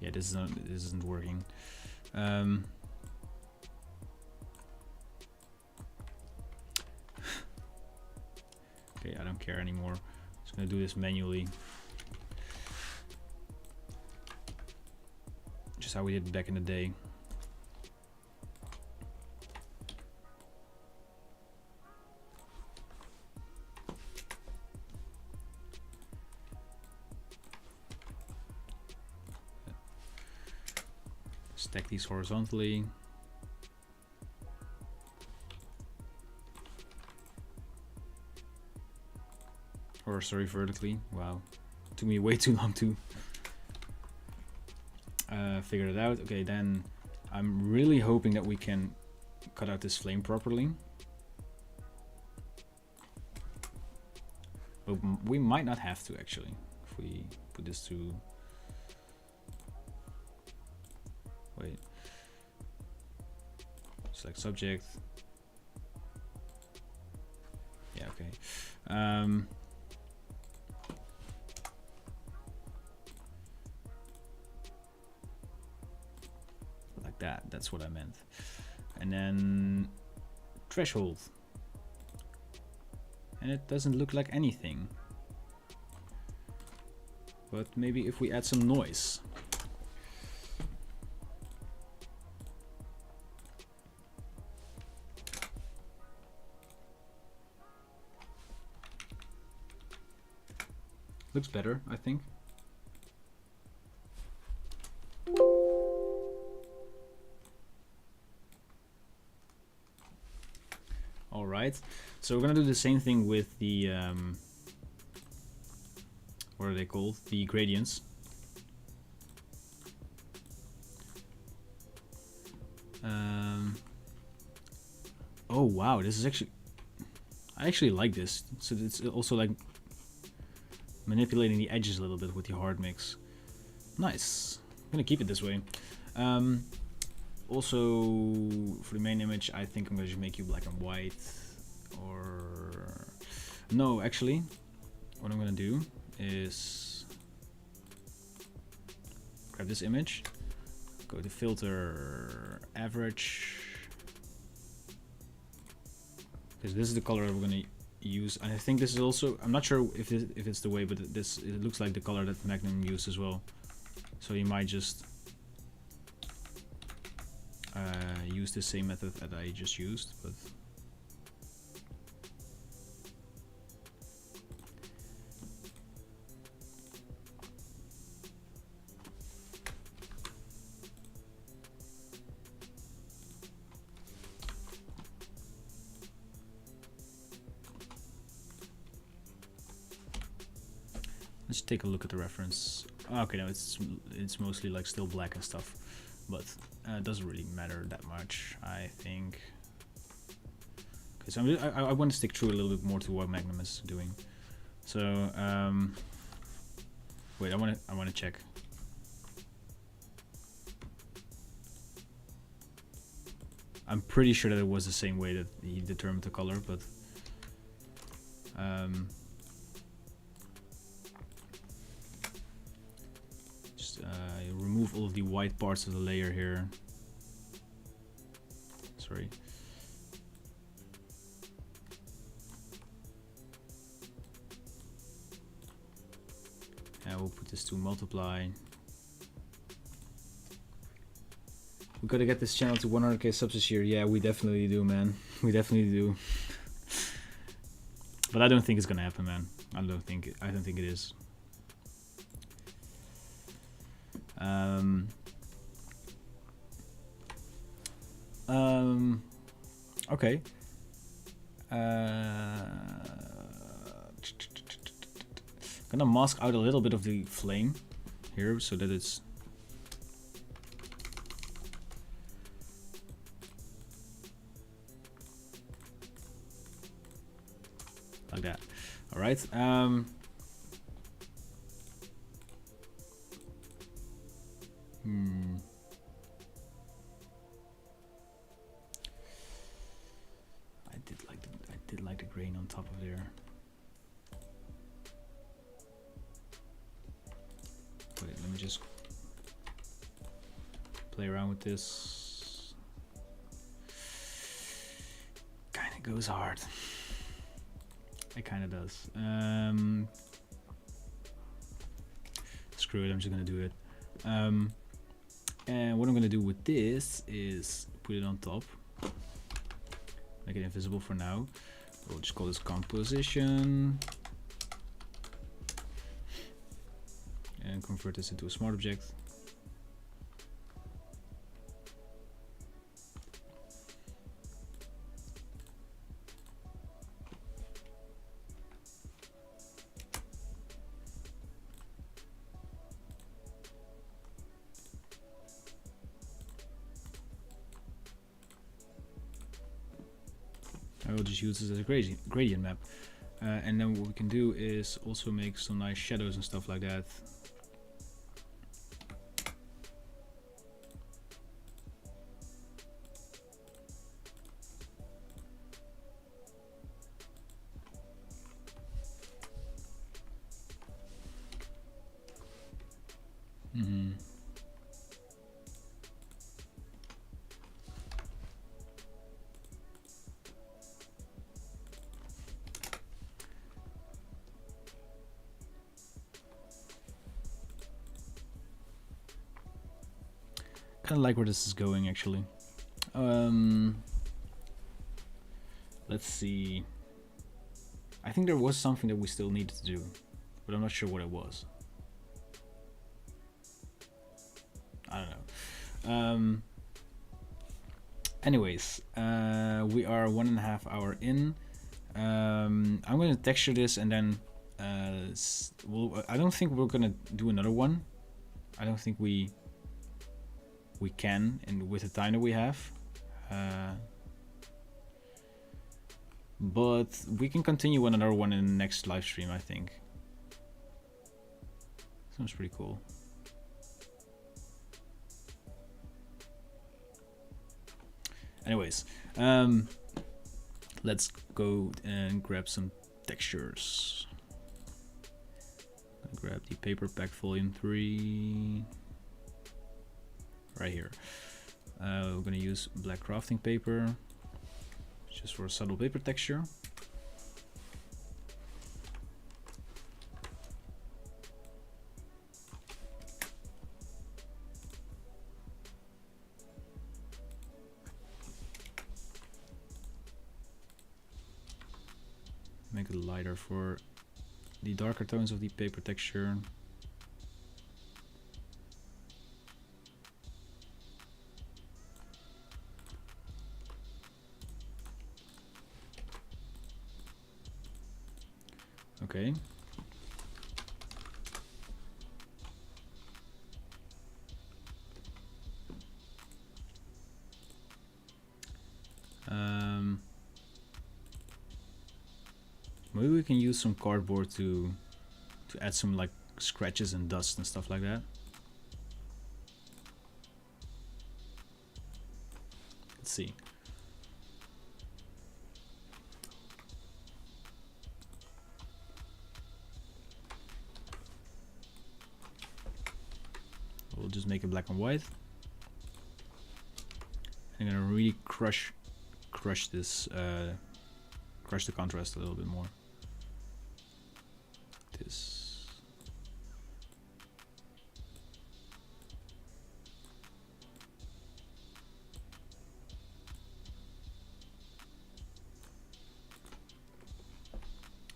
[SPEAKER 1] Yeah, this isn't working. Okay, I don't care anymore. Just gonna do this manually. Just how we did back in the day. Stack these horizontally. Or sorry, vertically. Wow, took me way too long to figure it out. Okay, then I'm really hoping that we can cut out this flame properly. But we might not have to actually, if we put this to... Wait. Select subject. Yeah, okay. Like that, that's what I meant. And then threshold. And it doesn't look like anything. But maybe if we add some noise. Looks better, I think. All right, so we're gonna do the same thing with the what are they called? The gradients. Oh wow, this is actually... I actually like this. So it's also like manipulating the edges a little bit with the hard mix. Nice. I'm gonna keep it this way. Also, for the main image, I think I'm gonna just make you black and white. Or no, actually, what I'm gonna do is grab this image, go to filter, average, because this is the color that we're gonna use. I think this is also, I'm not sure if it's the way, but it looks like the color that Magnum used as well. So you might just use the same method that I just used, but let's take a look at the reference. Okay, no, it's mostly like still black and stuff, but it doesn't really matter that much, I think. Okay, so I want to stick true a little bit more to what Magnum is doing. So wait, I want to check. I'm pretty sure that it was the same way that he determined the color, but just remove all of the white parts of the layer here. Sorry. And we'll put this to multiply. We gotta get this channel to 100k subs this year. Yeah, we definitely do, man. We definitely do. But I don't think it's gonna happen, man. I don't think it is. Okay. Gonna mask out a little bit of the flame here so that it's like that. All right. I did like the grain on top of there. Wait, let me just play around with this. Kinda goes hard. It kinda does. Screw it, I'm just gonna do it. And what I'm gonna do with this is put it on top. Make it invisible for now. We'll just call this composition. And convert this into a smart object. I will just use this as a gradient map. And then what we can do is also make some nice shadows and stuff like that. Kind of like where this is going, actually. Let's see. I think there was something that we still needed to do, but I'm not sure what it was. I don't know. Anyways, we are 1.5 hours in. I'm going to texture this, and then I don't think we're going to do another one. I don't think we can, and with the time that we have, but we can continue on another one in the next live stream. I think sounds pretty cool. Anyways, let's go and grab some textures. Grab the paper pack volume 3 right here. We're gonna use black crafting paper just for a subtle paper texture. Make it lighter for the darker tones of the paper texture. Okay. Maybe we can use some cardboard to add some like scratches and dust and stuff like that. Let's see. We'll just make it black and white. I'm gonna really crush this, crush the contrast a little bit more. This.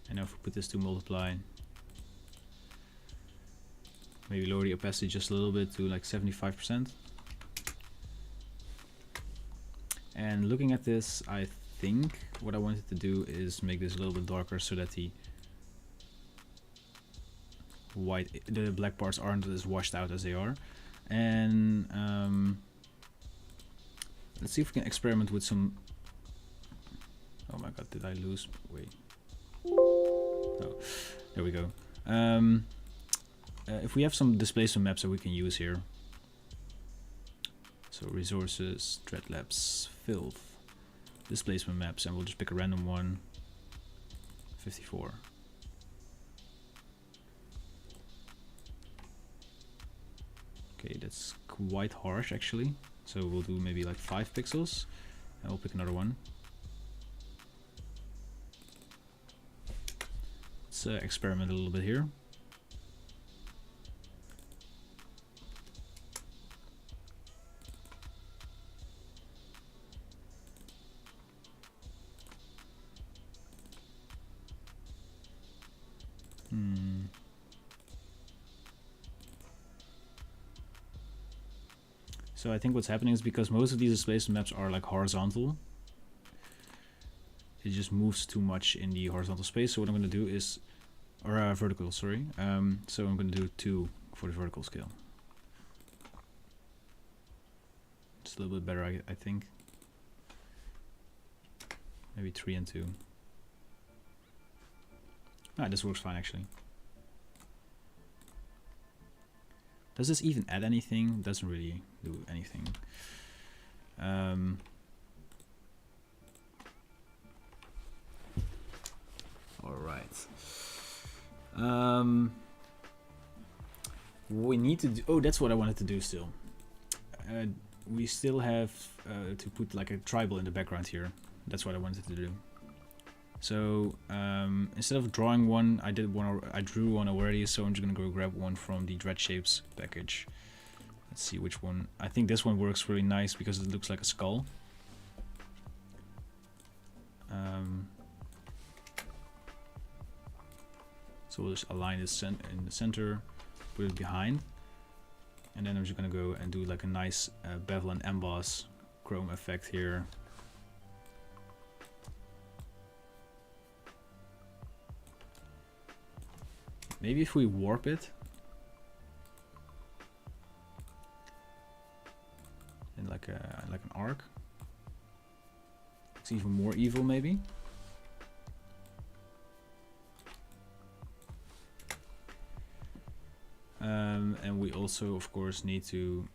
[SPEAKER 1] And now if we put this to multiply, maybe lower the opacity just a little bit to like 75%. And looking at this, I think what I wanted to do is make this a little bit darker so that the black parts aren't as washed out as they are. And let's see if we can experiment with some. Oh my god, did I lose? Wait. Oh, there we go. If we have some displacement maps that we can use here. So resources, Dreadlabs, filth, displacement maps, and we'll just pick a random one. 54. Okay, that's quite harsh actually. So we'll do maybe like 5 pixels, and we'll pick another one. Let's experiment a little bit here. So I think what's happening is because most of these displacement maps are like horizontal, it just moves too much in the horizontal space. So what I'm going to do is, or vertical, sorry. So I'm going to do 2 for the vertical scale. It's a little bit better, I think. Maybe 3 and 2. Ah, this works fine actually. Does this even add anything? Doesn't really do anything. All right. We need to do, oh, that's what I wanted to do still. We still have to put like a tribal in the background here. That's what I wanted to do. So instead of drawing one, I drew one already, so I'm just gonna go grab one from the Dread Shapes package. Let's see which one. I think this one works really nice because it looks like a skull. So we'll just align this in the center, put it behind, and then I'm just gonna go and do like a nice bevel and emboss chrome effect here. Maybe if we warp it in like an arc, it's even more evil maybe. And we also of course need to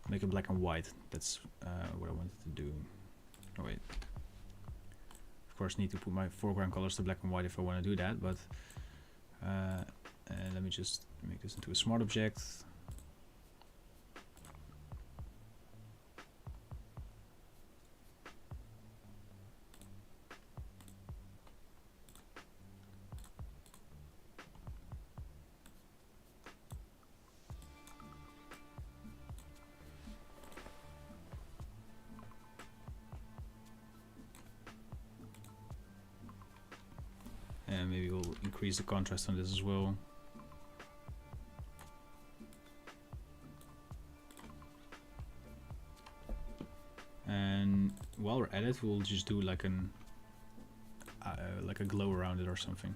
[SPEAKER 1] make it black and white. That's what I wanted to do. Oh wait. Of course, need to put my foreground colors to black and white if I want to do that, but let me just make this into a smart object. And maybe we'll increase the contrast on this as well. And while we're at it, we'll just do like a glow around it or something.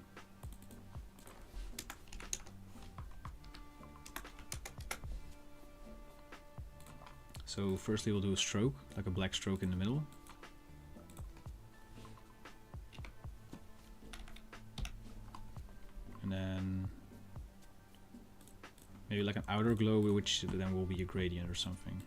[SPEAKER 1] So firstly we'll do a stroke, like a black stroke in the middle. And then maybe like an outer glow, which then will be a gradient or something.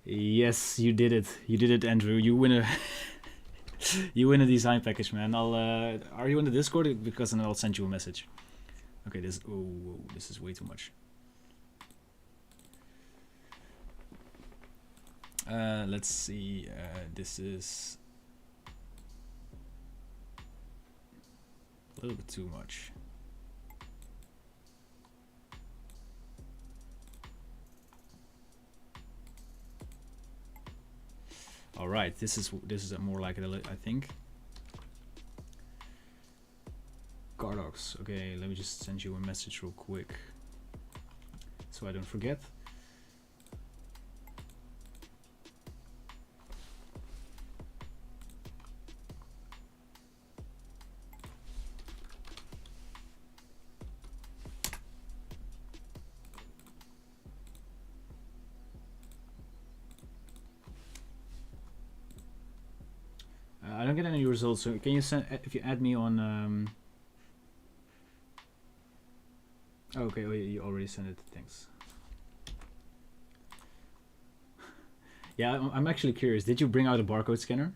[SPEAKER 1] Yes, you did it. You did it, Andrew. You win a you win a design package, man. I'll are you in the Discord? Because then I'll send you a message. Okay, this this is way too much. Let's see. This is a little bit too much. All right, this is more like it, I think. Gardox. Okay, let me just send you a message real quick, so I don't forget. I don't get any results, so can you send, if you add me on okay, well, you already sent it, thanks. Yeah, I'm actually curious, did you bring out a barcode scanner?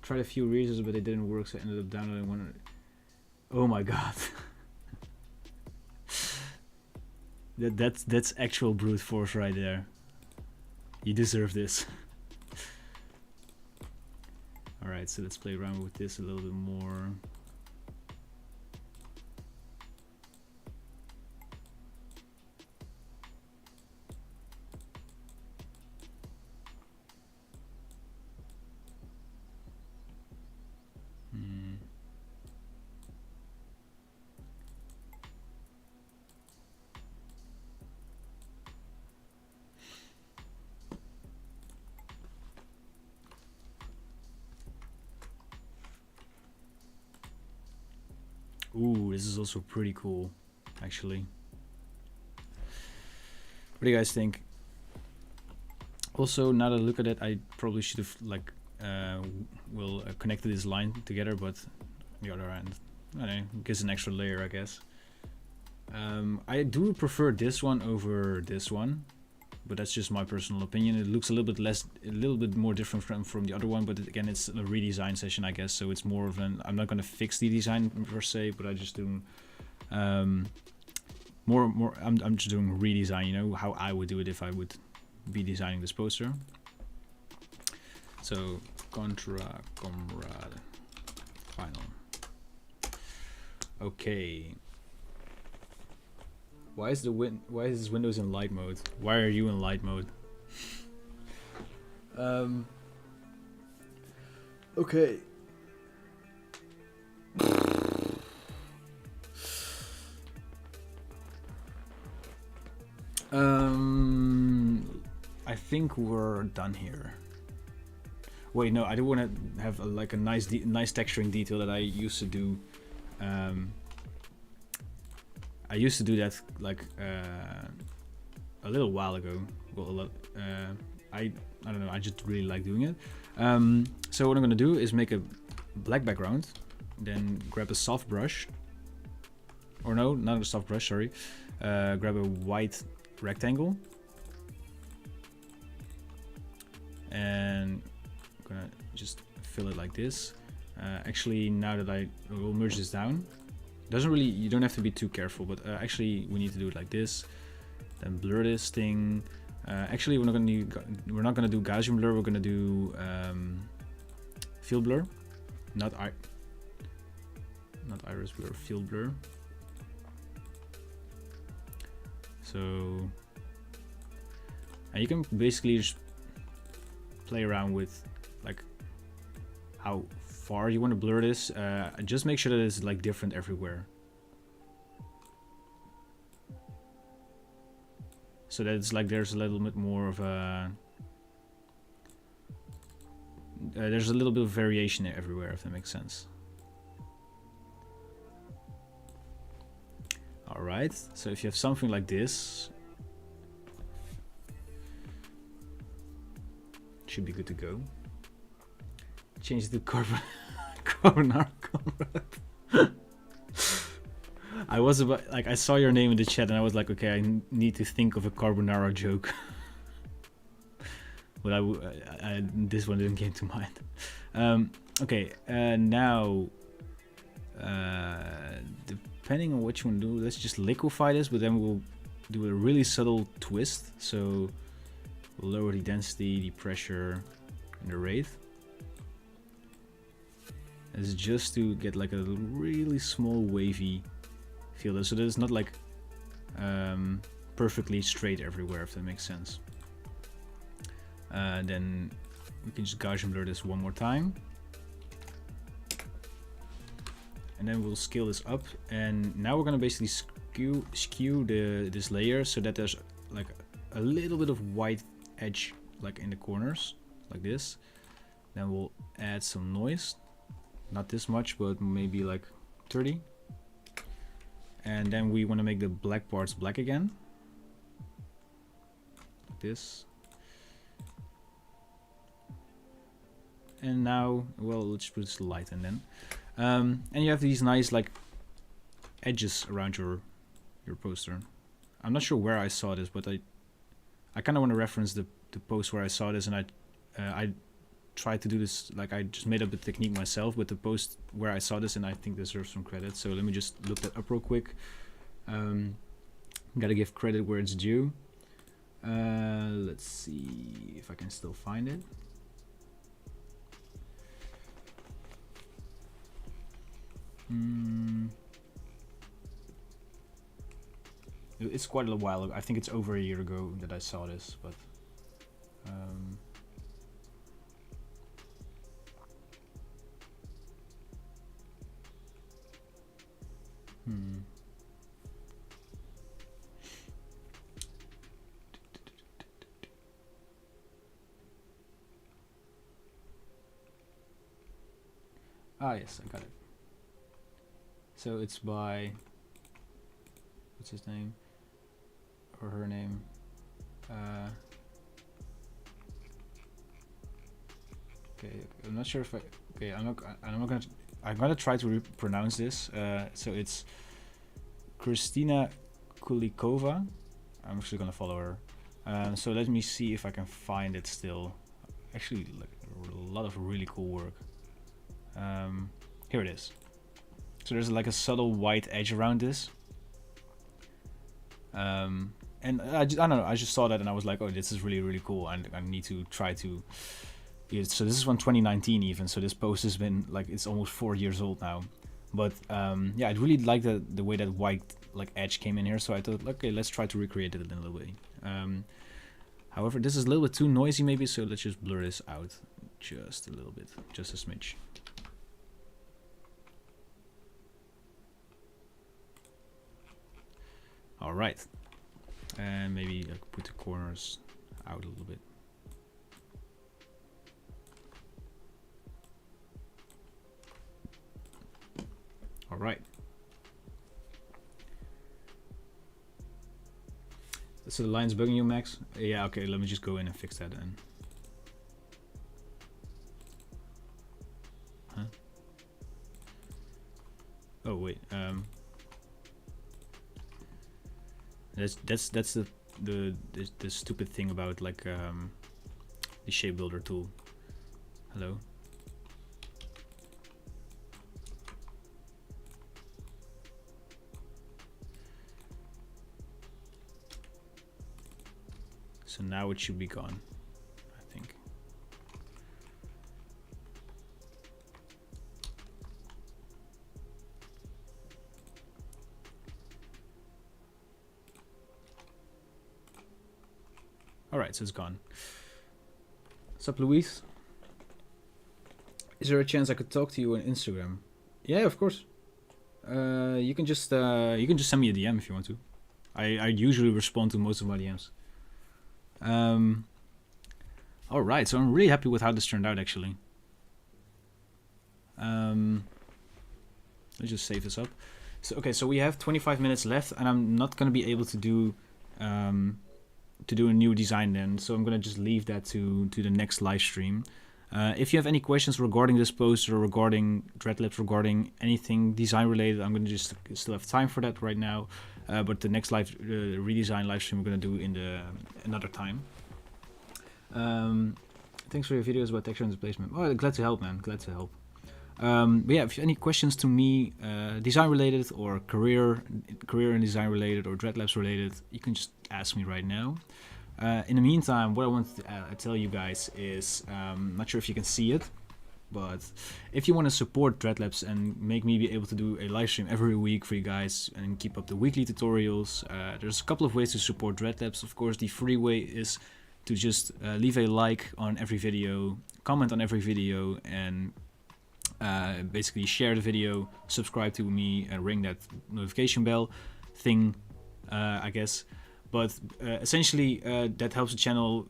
[SPEAKER 1] Tried a few reasons, but it didn't work, so I ended up downloading one. Oh my god. That's actual brute force right there. You deserve this. Alright, so let's play around with this a little bit more. Ooh, this is also pretty cool, actually. What do you guys think? Also, now that I look at it, I probably should have like connected this line together, but on the other hand, I don't know, gives an extra layer, I guess. I do prefer this one over this one, but that's just my personal opinion. It looks a little bit more different from the other one, but again, it's a redesign session, I guess, so it's more of an, I'm not going to fix the design per se, but I just do I'm just doing redesign, you know, how I would do it if I would be designing this poster. So contra comrade final. Okay. Why is this Windows in light mode? Why are you in light mode? Okay. I think we're done here. Wait, no, I do want to have like a nice texturing detail that I used to do. I used to do that like a little while ago. Well, I don't know. I just really like doing it. So what I'm gonna do is make a black background, then grab a soft brush. Or no, not a soft brush. Sorry. Grab a white rectangle, and I'm gonna just fill it like this. Actually, now that I will merge this down, doesn't really, you don't have to be too careful, but actually we need to do it like this. Then blur this thing. Actually, we're not gonna do Gaussian blur. We're gonna do field blur, not iris blur, field blur. So, and you can basically just play around with like how far you want to blur this. Just make sure that it's like different everywhere, so that it's like there's a little bit more of a there's a little bit of variation everywhere, if that makes sense. All right, so if you have something like this, it should be good to go. Change the carbonara comrade. I was about, like, I saw your name in the chat and I was like, okay, I need to think of a carbonara joke. But this one didn't came to mind. Okay, now depending on what you want to do, let's just liquefy this, but then we'll do a really subtle twist. So we'll lower the density, the pressure, and the rate. It's just to get like a really small wavy feel, so that it's not like perfectly straight everywhere, if that makes sense. Then we can just Gaussian blur this one more time. And then we'll scale this up, and now we're gonna basically skew this layer so that there's like a little bit of white edge like in the corners, like this. Then we'll add some noise, not this much, but maybe like 30. And then we want to make the black parts black again, like this. And now, well, let's put this light in then. And you have these nice like edges around your poster. I'm not sure where I saw this, but I kind of want to reference the post where I saw this, and I tried to do this, like I just made up the technique myself with the post where I saw this, and I think deserves some credit. So let me just look that up real quick. Gotta give credit where it's due. Let's see if I can still find it. It's quite a while ago. I think it's over a year ago that I saw this, but Ah, yes, I got it. So it's by, what's his name or her name? Okay, I'm not sure if I'm gonna try to pronounce this. So it's Kristina Kulikova. I'm actually gonna follow her. So let me see if I can find it still. Actually, like a lot of really cool work. Here it is. So there's like a subtle white edge around this. And I don't know, I just saw that and I was like, oh, this is really, really cool. And I need to try to. So this is from 2019 even. So this post has been like, it's almost 4 years old now. But yeah, I really like the way that white like edge came in here. So I thought, okay, let's try to recreate it in a little way. However, this is a little bit too noisy maybe. So let's just blur this out just a little bit, just a smidge. All right, and maybe I could put the corners out a little bit. So the line's bugging you, Max? Yeah, okay, let me just go in and fix that then. Huh? Oh wait, that's the stupid thing about like the shape builder tool. Hello. So now it should be gone, I think. Alright, so it's gone. What's up, Luis? Is there a chance I could talk to you on Instagram? Yeah, of course. You can just send me a DM if you want to. I usually respond to most of my DMs. All right, so I'm really happy with how this turned out, actually. Let's just save this up. So okay, so we have 25 minutes left, and I'm not gonna be able to do a new design then. So I'm gonna just leave that to the next live stream. If you have any questions regarding this poster, regarding Dreadlabs, regarding anything design related, I'm gonna just still have time for that right now. But the next live redesign live stream we're gonna do in another time. Thanks for your videos about texture and displacement. Oh, glad to help, man. Glad to help. But yeah, if you have any questions to me, design related or career and design related or Dreadlabs related, you can just ask me right now. In the meantime, what I want to tell you guys is, not sure if you can see it, but if you want to support Dreadlabs and make me be able to do a live stream every week for you guys and keep up the weekly tutorials, there's a couple of ways to support Dreadlabs. Of course, the free way is to just leave a like on every video, comment on every video, and basically share the video, subscribe to me, and ring that notification bell thing, I guess. But essentially, that helps the channel,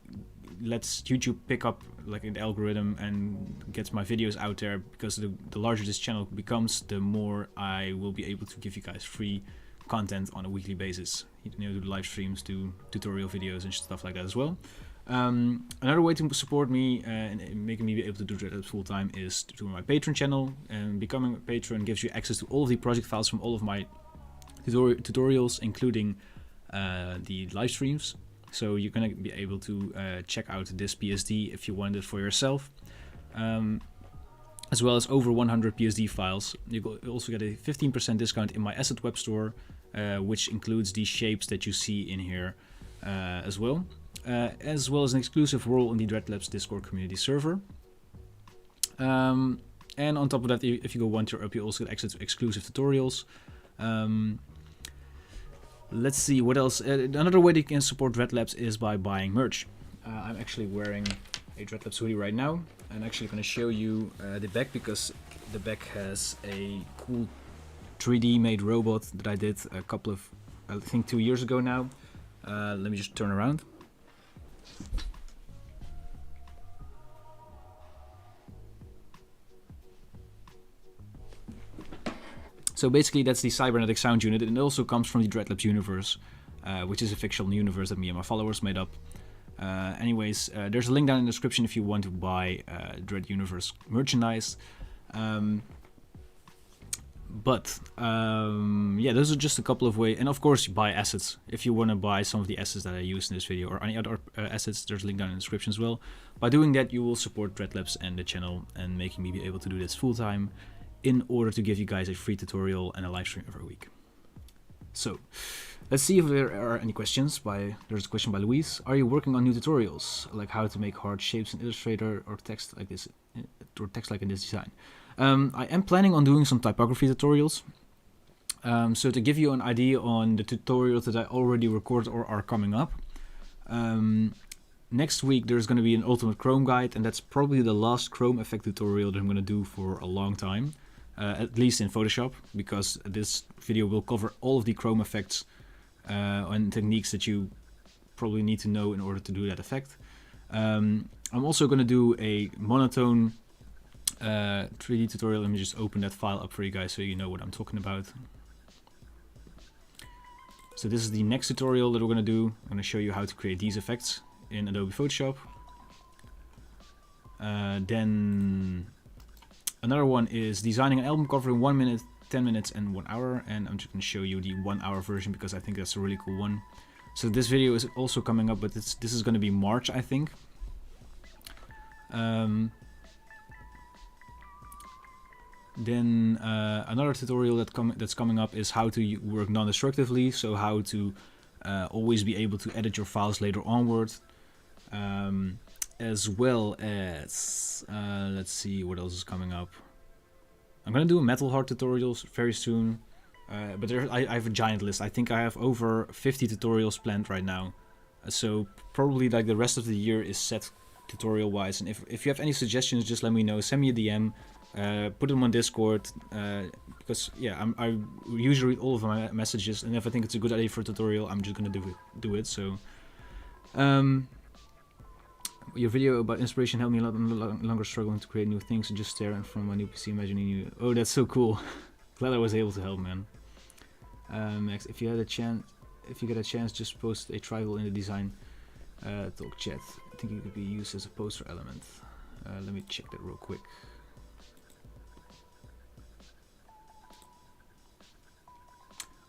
[SPEAKER 1] lets YouTube pick up like an algorithm and gets my videos out there, because the larger this channel becomes, the more I will be able to give you guys free content on a weekly basis. You know, do live streams, do tutorial videos and stuff like that as well. Another way to support me and making me be able to do Dreadlabs full time is through my Patreon channel. And becoming a patron gives you access to all of the project files from all of my tutorials, including the live streams. So you're gonna be able to check out this PSD if you want it for yourself, as well as over 100 PSD files. You also get a 15% discount in my asset web store, which includes the shapes that you see in here as well as an exclusive role in the Dreadlabs Discord community server. And on top of that, if you go 1 tier up, you also get access to exclusive tutorials. Let's see what else. Another way that you can support Dreadlabs is by buying merch. I'm actually wearing a Dreadlabs hoodie right now, and actually going to show you the back, because the back has a cool 3D made robot that I did a couple of, I think 2 years ago now. Let me just turn around. So basically that's the cybernetic sound unit, and it also comes from the Dreadlabs universe, which is a fictional universe that me and my followers made up. Anyways, there's a link down in the description if you want to buy Dread Universe merchandise. Yeah, those are just a couple of ways. And of course, buy assets. If you want to buy some of the assets that I used in this video or any other assets, there's a link down in the description as well. By doing that, you will support Dreadlabs and the channel and making me be able to do this full time, in order to give you guys a free tutorial and a live stream every week. So, let's see if there are any questions. There's a question by Luis. Are you working on new tutorials, like how to make hard shapes in Illustrator or text like this, or text like in this design? I am planning on doing some typography tutorials. So to give you an idea on the tutorials that I already recorded or are coming up, next week there's going to be an Ultimate Chrome guide, and that's probably the last Chrome effect tutorial that I'm going to do for a long time. At least in Photoshop, because this video will cover all of the Chrome effects and techniques that you probably need to know in order to do that effect. I'm also going to do a monotone 3D tutorial. Let me just open that file up for you guys so you know what I'm talking about. So this is the next tutorial that we're going to do. I'm going to show you how to create these effects in Adobe Photoshop. Then another one is designing an album cover in 1 minute, 10 minutes and 1 hour, and I'm just going to show you the 1 hour version because I think that's a really cool one. So this video is also coming up, but this is going to be March, I think. Then another tutorial that's coming up is how to work non-destructively, so how to always be able to edit your files later onward, as well as let's see what else is coming up. I'm gonna do a metal heart tutorials very soon, but I have a giant list. I think I have over 50 tutorials planned right now, so probably like the rest of the year is set tutorial wise. And if you have any suggestions, just let me know. Send me a DM. Put them on Discord, because yeah, I usually read all of my messages, and if I think it's a good idea for a tutorial, I'm just gonna do it. So, your video about inspiration helped me a lot longer struggling to create new things and just stare in front of my new PC imagining new. Oh, that's so cool! Glad I was able to help, man. Next, if you get a chance, just post a triangle in the design talk chat. I think it could be used as a poster element. Let me check that real quick.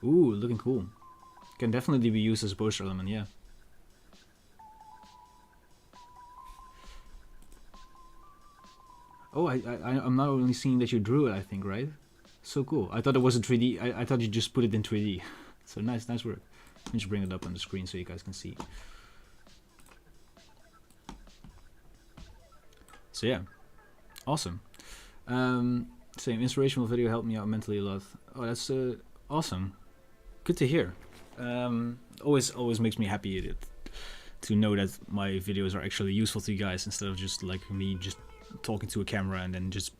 [SPEAKER 1] Ooh, looking cool. Can definitely be used as a poster element, yeah. Oh, I'm not only seeing that you drew it, I think, right? So cool. I thought it was a 3D. I thought you just put it in 3D. So nice work. Let me just bring it up on the screen so you guys can see. So yeah, awesome. Same inspirational video helped me out mentally a lot. Oh, that's awesome. Good to hear. Always makes me happy to know that my videos are actually useful to you guys instead of just like me just talking to a camera and then just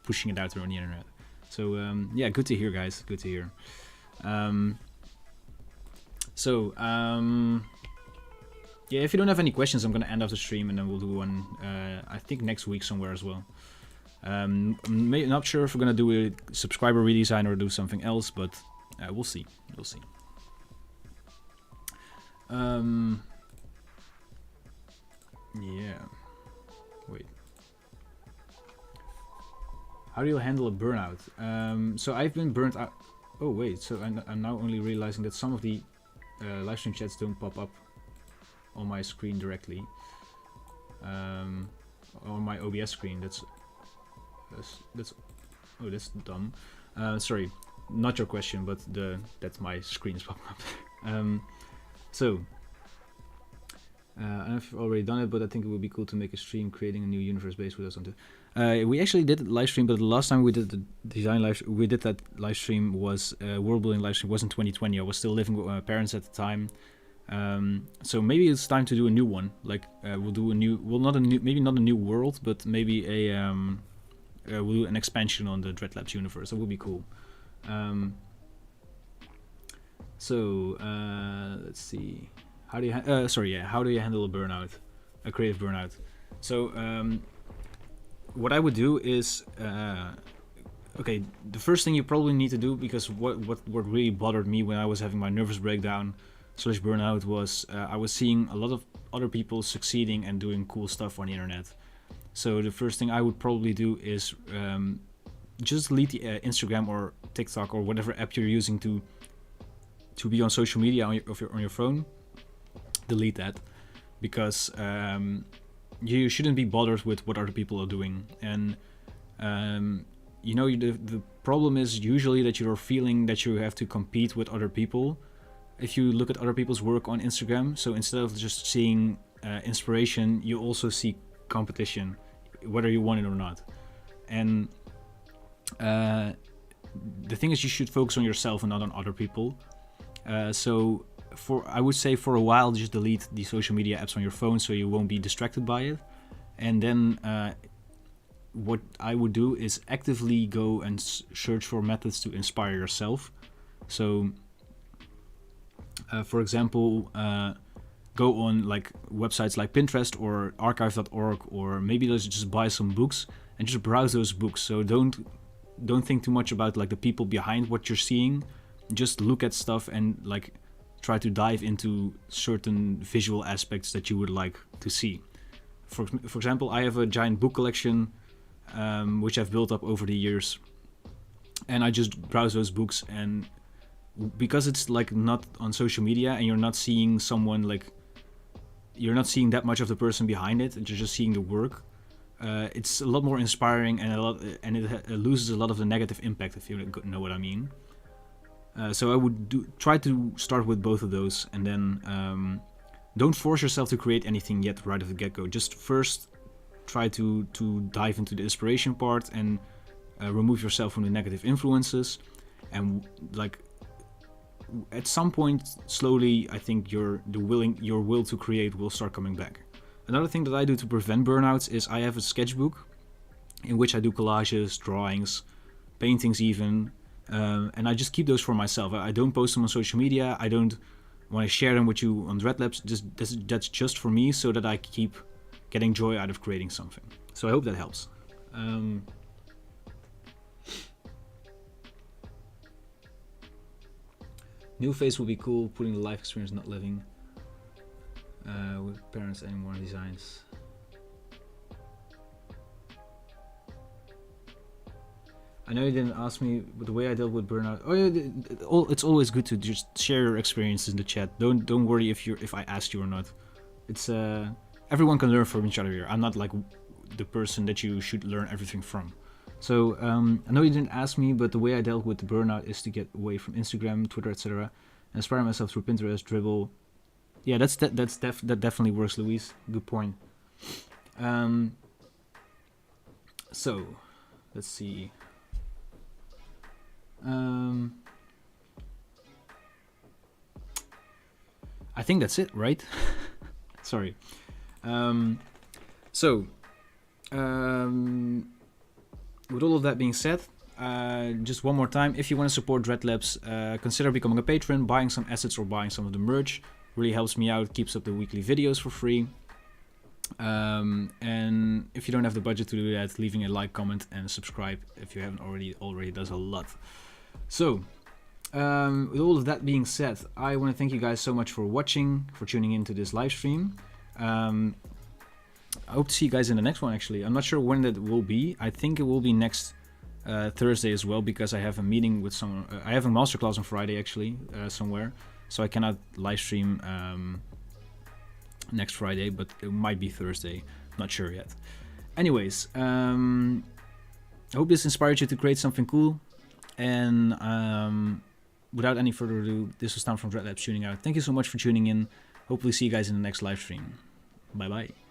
[SPEAKER 1] pushing it out there on the internet. So yeah, good to hear, guys. Good to hear. Yeah, if you don't have any questions, I'm gonna end off the stream and then we'll do one. I think next week somewhere as well. Not sure if we're gonna do a subscriber redesign or do something else, but we'll see. We'll see. Yeah. Wait. How do you handle a burnout? So I've been burnt out. Oh wait. So I'm now only realizing that some of the live stream chats don't pop up on my screen directly. On my OBS screen. That's oh, that's dumb. Sorry. Not your question, but that's my screen is popping up. I don't know if you've already done it, but I think it would be cool to make a stream creating a new universe based with us on it. We actually did live stream, but the last time we did the design we did that live stream was world building live stream was in 2020. I was still living with my parents at the time, so maybe it's time to do a new one. Like we'll do a new, maybe not a new world, but maybe we'll do an expansion on the Dreadlabs universe. That would be cool. Let's see. How do you how do you handle a burnout, a creative burnout? So what I would do is okay, the first thing you probably need to do, because what really bothered me when I was having my nervous breakdown / burnout was I was seeing a lot of other people succeeding and doing cool stuff on the internet. So the first thing I would probably do is just delete the Instagram or TikTok or whatever app you're using to be on social media on your phone. Delete that, because you shouldn't be bothered with what other people are doing. And you know, the problem is usually that you're feeling that you have to compete with other people if you look at other people's work on Instagram. So instead of just seeing inspiration, you also see competition, whether you want it or not. And the thing is, you should focus on yourself and not on other people. So I would say for a while, just delete the social media apps on your phone so you won't be distracted by it. And then what I would do is actively go and search for methods to inspire yourself. So for example, go on like websites like Pinterest or archive.org, or maybe just buy some books and just browse those books. So don't think too much about like the people behind what you're seeing. Just look at stuff and like try to dive into certain visual aspects that you would like to see. For example, I have a giant book collection which I've built up over the years, and I just browse those books, and because it's like not on social media and you're not seeing someone, like you're not seeing that much of the person behind it, and you're just seeing the work, it's a lot more inspiring, and it loses a lot of the negative impact, if you know what I mean. So I would try to start with both of those, and then don't force yourself to create anything yet right at the get-go. Just first try to dive into the inspiration part and remove yourself from the negative influences, and like at some point slowly I think your will to create will start coming back. Another thing that I do to prevent burnouts is I have a sketchbook in which I do collages, drawings, paintings even, and I just keep those for myself. I don't post them on social media. I don't want to share them with you on Dreadlabs. That's just for me, so that I keep getting joy out of creating something. So I hope that helps. New phase will be cool, putting the life experience, not living with parents anymore in designs. I know you didn't ask me, but the way I dealt with burnout. Oh yeah, it's always good to just share your experiences in the chat. Don't worry if I asked you or not. It's everyone can learn from each other here. I'm not like the person that you should learn everything from. So I know you didn't ask me, but the way I dealt with the burnout is to get away from Instagram, Twitter, etc., and inspire myself through Pinterest, Dribble. Yeah, that definitely works, Luis. Good point. So let's see. I think that's it, right? Sorry. With all of that being said, just one more time, if you want to support Dreadlabs, consider becoming a patron, buying some assets or buying some of the merch. Really helps me out, keeps up the weekly videos for free. And if you don't have the budget to do that, leaving a like, comment, and subscribe if you haven't already does a lot. So, with all of that being said, I want to thank you guys so much for watching, for tuning into this live stream. I hope to see you guys in the next one, actually. I'm not sure when that will be. I think it will be next Thursday as well, because I have a meeting with someone. I have a masterclass on Friday, actually, somewhere. So I cannot live stream next Friday, but it might be Thursday. Not sure yet. Anyways, I hope this inspired you to create something cool. And without any further ado, this was Tom from Dreadlabs tuning out. Thank you so much for tuning in. Hopefully see you guys in the next live stream. Bye bye.